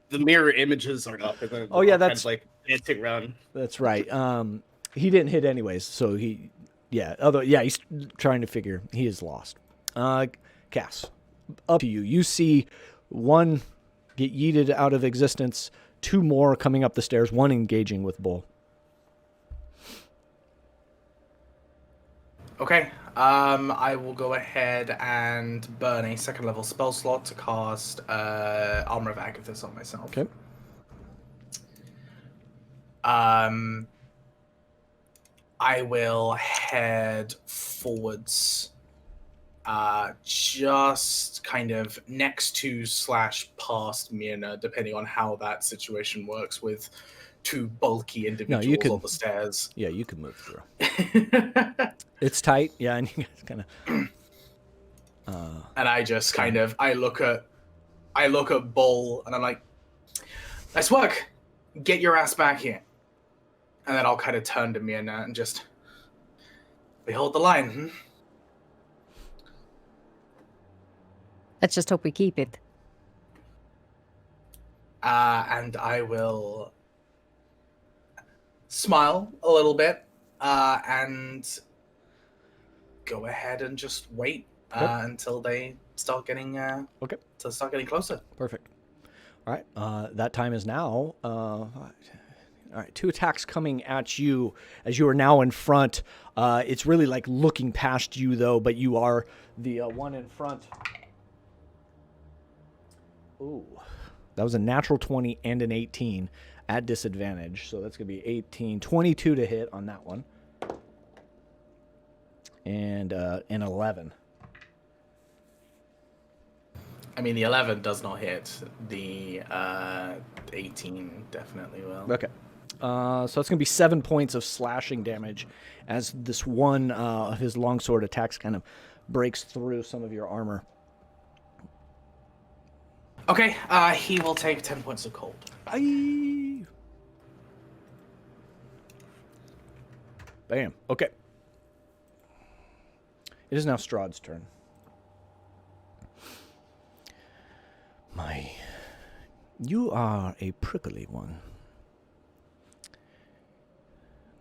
The mirror images are up. Oh yeah, that's kind of like dancing around. That's right. He didn't hit anyways, so he's trying to figure he is lost. Cass, up to you. You see 1 get yeeted out of existence, 2 more coming up the stairs, 1 engaging with Bull. Okay, I will go ahead and burn a 2nd level spell slot to cast Armor of Agathis on myself. Okay. I will head forwards, just kind of next to / past Mirna, depending on how that situation works with 2 bulky individuals on the stairs. Yeah, you can move through. It's tight, yeah, and you guys kind of. And I just kind of I look at Bull and I'm like, nice work, get your ass back here. And then I'll kind of turn to Mirna and just, we hold the line. Let's just hope we keep it. And I will smile a little bit and go ahead and just wait until they start getting closer. Perfect. All right. That time is now. All right, 2 attacks coming at you as you are now in front. It's really like looking past you, though, but you are the one in front. Ooh, that was a natural 20 and an 18 at disadvantage. So that's going to be 18, 22 to hit on that one. And an 11. I mean, the 11 does not hit. The 18 definitely will. Okay. So it's going to be 7 points of slashing damage as this one of his longsword attacks kind of breaks through some of your armor. Okay, he will take 10 points of cold. Aye. Bam. Okay. It is now Strahd's turn. You are a prickly one.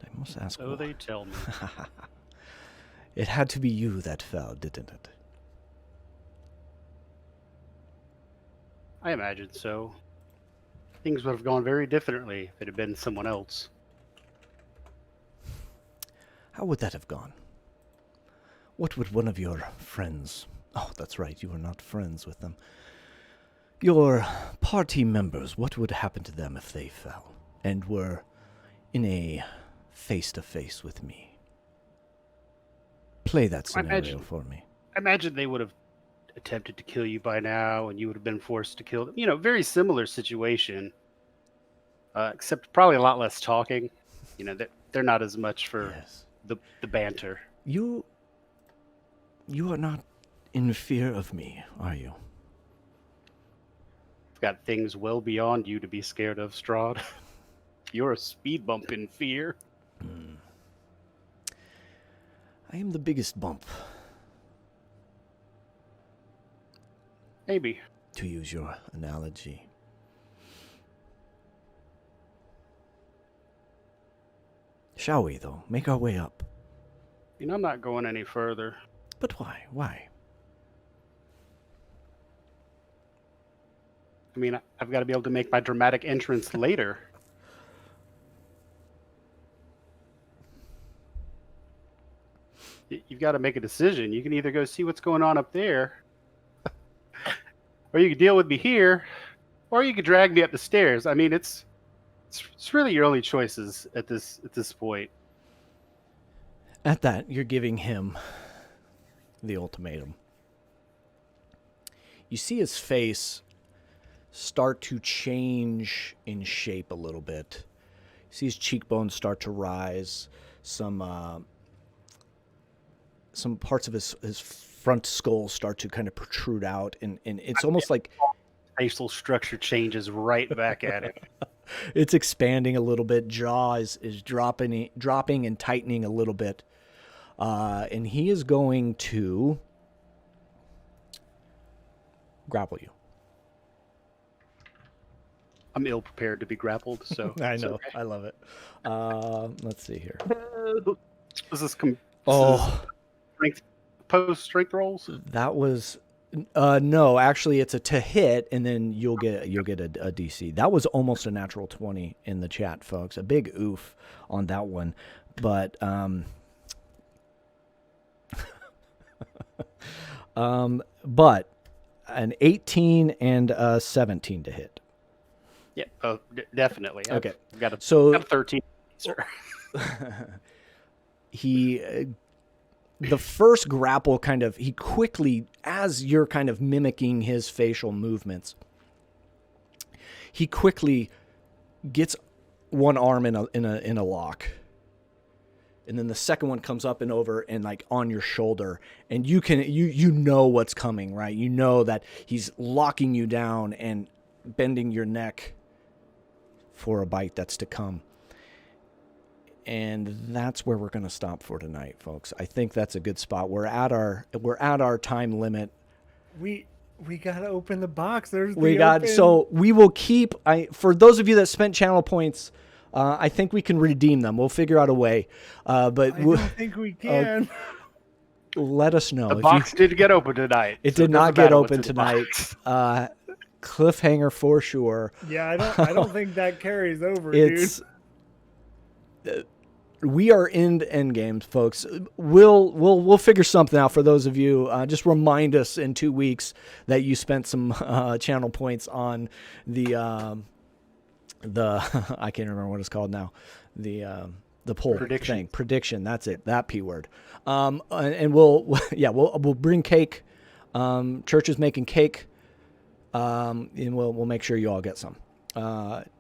I must ask. So they tell me. It had to be you that fell, didn't it? I imagine so. Things would have gone very differently if it had been someone else. How would that have gone? What would one of your friends... Oh, that's right, you were not friends with them. Your party members, what would happen to them if they fell and were in a face-to-face with me? Play that scenario for me. I imagine they would have attempted to kill you by now, and you would have been forced to kill them. You know, very similar situation, except probably a lot less talking. You know, they're not as much for the banter. You are not in fear of me, are you? I've got things well beyond you to be scared of, Strahd. You're a speed bump in fear. I am the biggest bump, Maybe. to use your analogy. Shall we, though? Make our way up. You know, I'm not going any further. But why? Why? I mean, I've got to be able to make my dramatic entrance later. You've got to make a decision. You can either go see what's going on up there, or you can deal with me here, or you could drag me up the stairs. I mean, it's really your only choices at this point. At that, you're giving him the ultimatum. You see his face start to change in shape a little bit. You see his cheekbones start to rise. Some parts of his front skull start to kind of protrude out, and it's almost like Facial structure changes right back at it. it's expanding a little bit. Jaw is dropping and tightening a little bit. And he is going to grapple you. I'm ill prepared to be grappled, so I it's know. okay. I love it. Let's see here. Was this post strength rolls? That was no. Actually, it's a to hit, and then you'll get a DC. That was almost a natural 20 in the chat, folks. A big oof on that one, but but an 18 and a 17 to hit. Yeah, definitely. Okay. I've got a 13. Sir. The first grapple he quickly, as you're kind of mimicking his facial movements, he quickly gets one arm in a lock. And then the second one comes up and over and like on your shoulder, and you know what's coming, right? You know that he's locking you down and bending your neck for a bite that's to come. And that's where we're going to stop for tonight, folks. I think that's a good spot. We're at our time limit. We got to open the box. So we will keep for those of you that spent channel points, I think we can redeem them. We'll figure out a way. But I don't think we can. Let us know. The box did get open tonight. It did not get open tonight. Cliffhanger for sure. Yeah, I don't think that carries over, dude. We are in end games, folks. We'll figure something out for those of you. Just remind us in 2 weeks that you spent some channel points on the I can't remember what it's called now. The poll thing. Prediction. That's it. That P word. And we'll bring cake. Church is making cake. And we'll make sure you all get some.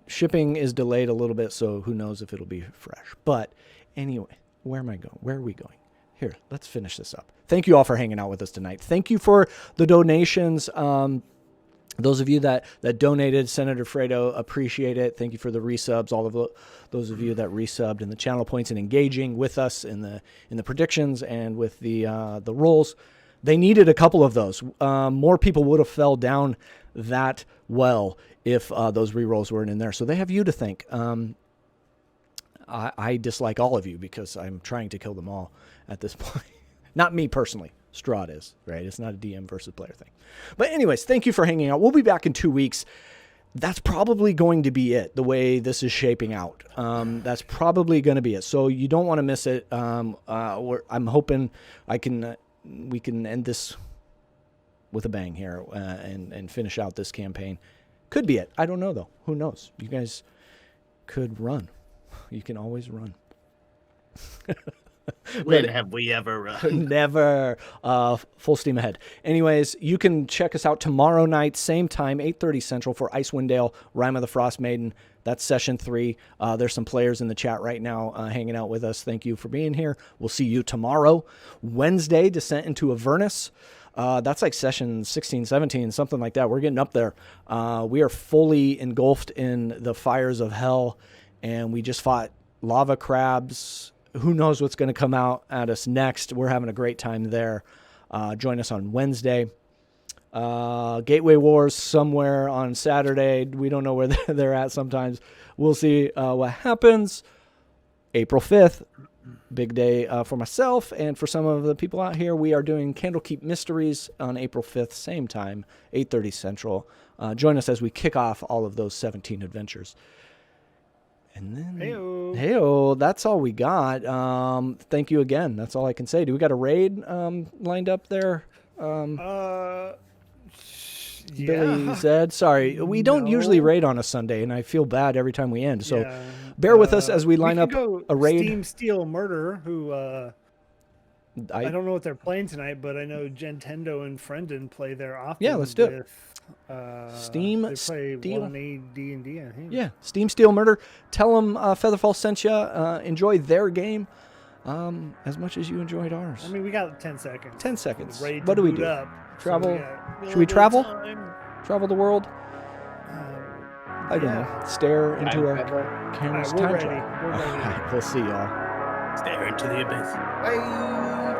Shipping is delayed a little bit, so who knows if it'll be fresh. But anyway, where am I going? Where are we going? Here, let's finish this up. Thank you all for hanging out with us tonight. Thank you for the donations. Those of you that donated, Senator Fredo, appreciate it. Thank you for the resubs. All of those of you that resubbed in the channel points and engaging with us in the predictions and with the rolls. They needed a couple of those. More people would have fell down that well if those rerolls weren't in there. So they have you to thank. I dislike all of you because I'm trying to kill them all at this point. Not me personally. Strahd is, right? It's not a DM versus player thing. But anyways, thank you for hanging out. We'll be back in 2 weeks. That's probably going to be it, the way this is shaping out. That's probably going to be it. So you don't want to miss it. I'm hoping we can end this with a bang here and finish out this campaign. Could be it. I don't know, though. Who knows? You guys could run. You can always run. When have we ever Never. Full steam ahead. Anyways, you can check us out tomorrow night, same time, 8:30 Central for Icewind Dale, Rime of the Frost Maiden. That's session 3. There's some players in the chat right now hanging out with us. Thank you for being here. We'll see you tomorrow. Wednesday, Descent into Avernus. That's like session 16, 17, something like that. We're getting up there. We are fully engulfed in the fires of hell, and we just fought lava crabs. Who knows what's going to come out at us next? We're having a great time there. Join us on Wednesday. Gateway Wars somewhere on Saturday. We don't know where they're at sometimes. We'll see what happens. April 5th, big day for myself and for some of the people out here. We are doing Candlekeep Mysteries on April 5th, same time, 8:30 Central. Join us as we kick off all of those 17 adventures. And then, hey-o, that's all we got. Thank you again. That's all I can say. Do we got a raid lined up there? Billy said, sorry, we don't usually raid on a Sunday, and I feel bad every time we end. So bear with us as we line up a raid. Steam Steel Murder, who I don't know what they're playing tonight, but I know Gentendo and Friendon play there often. Yeah, let's do it. Steam they play Steel. 1A D&D, I think. Yeah, Steam Steel Murder. Tell them Featherfall sent you. Enjoy their game as much as you enjoyed ours. I mean, we got 10 seconds. 10 seconds. Ready to What do we boot do? Up, Travel? So Should we travel? Time. Travel the world? I don't know. Stare into our cameras. All right, we're Time ready. travel. We're ready. All right, we'll see y'all. stare into the abyss? Bye.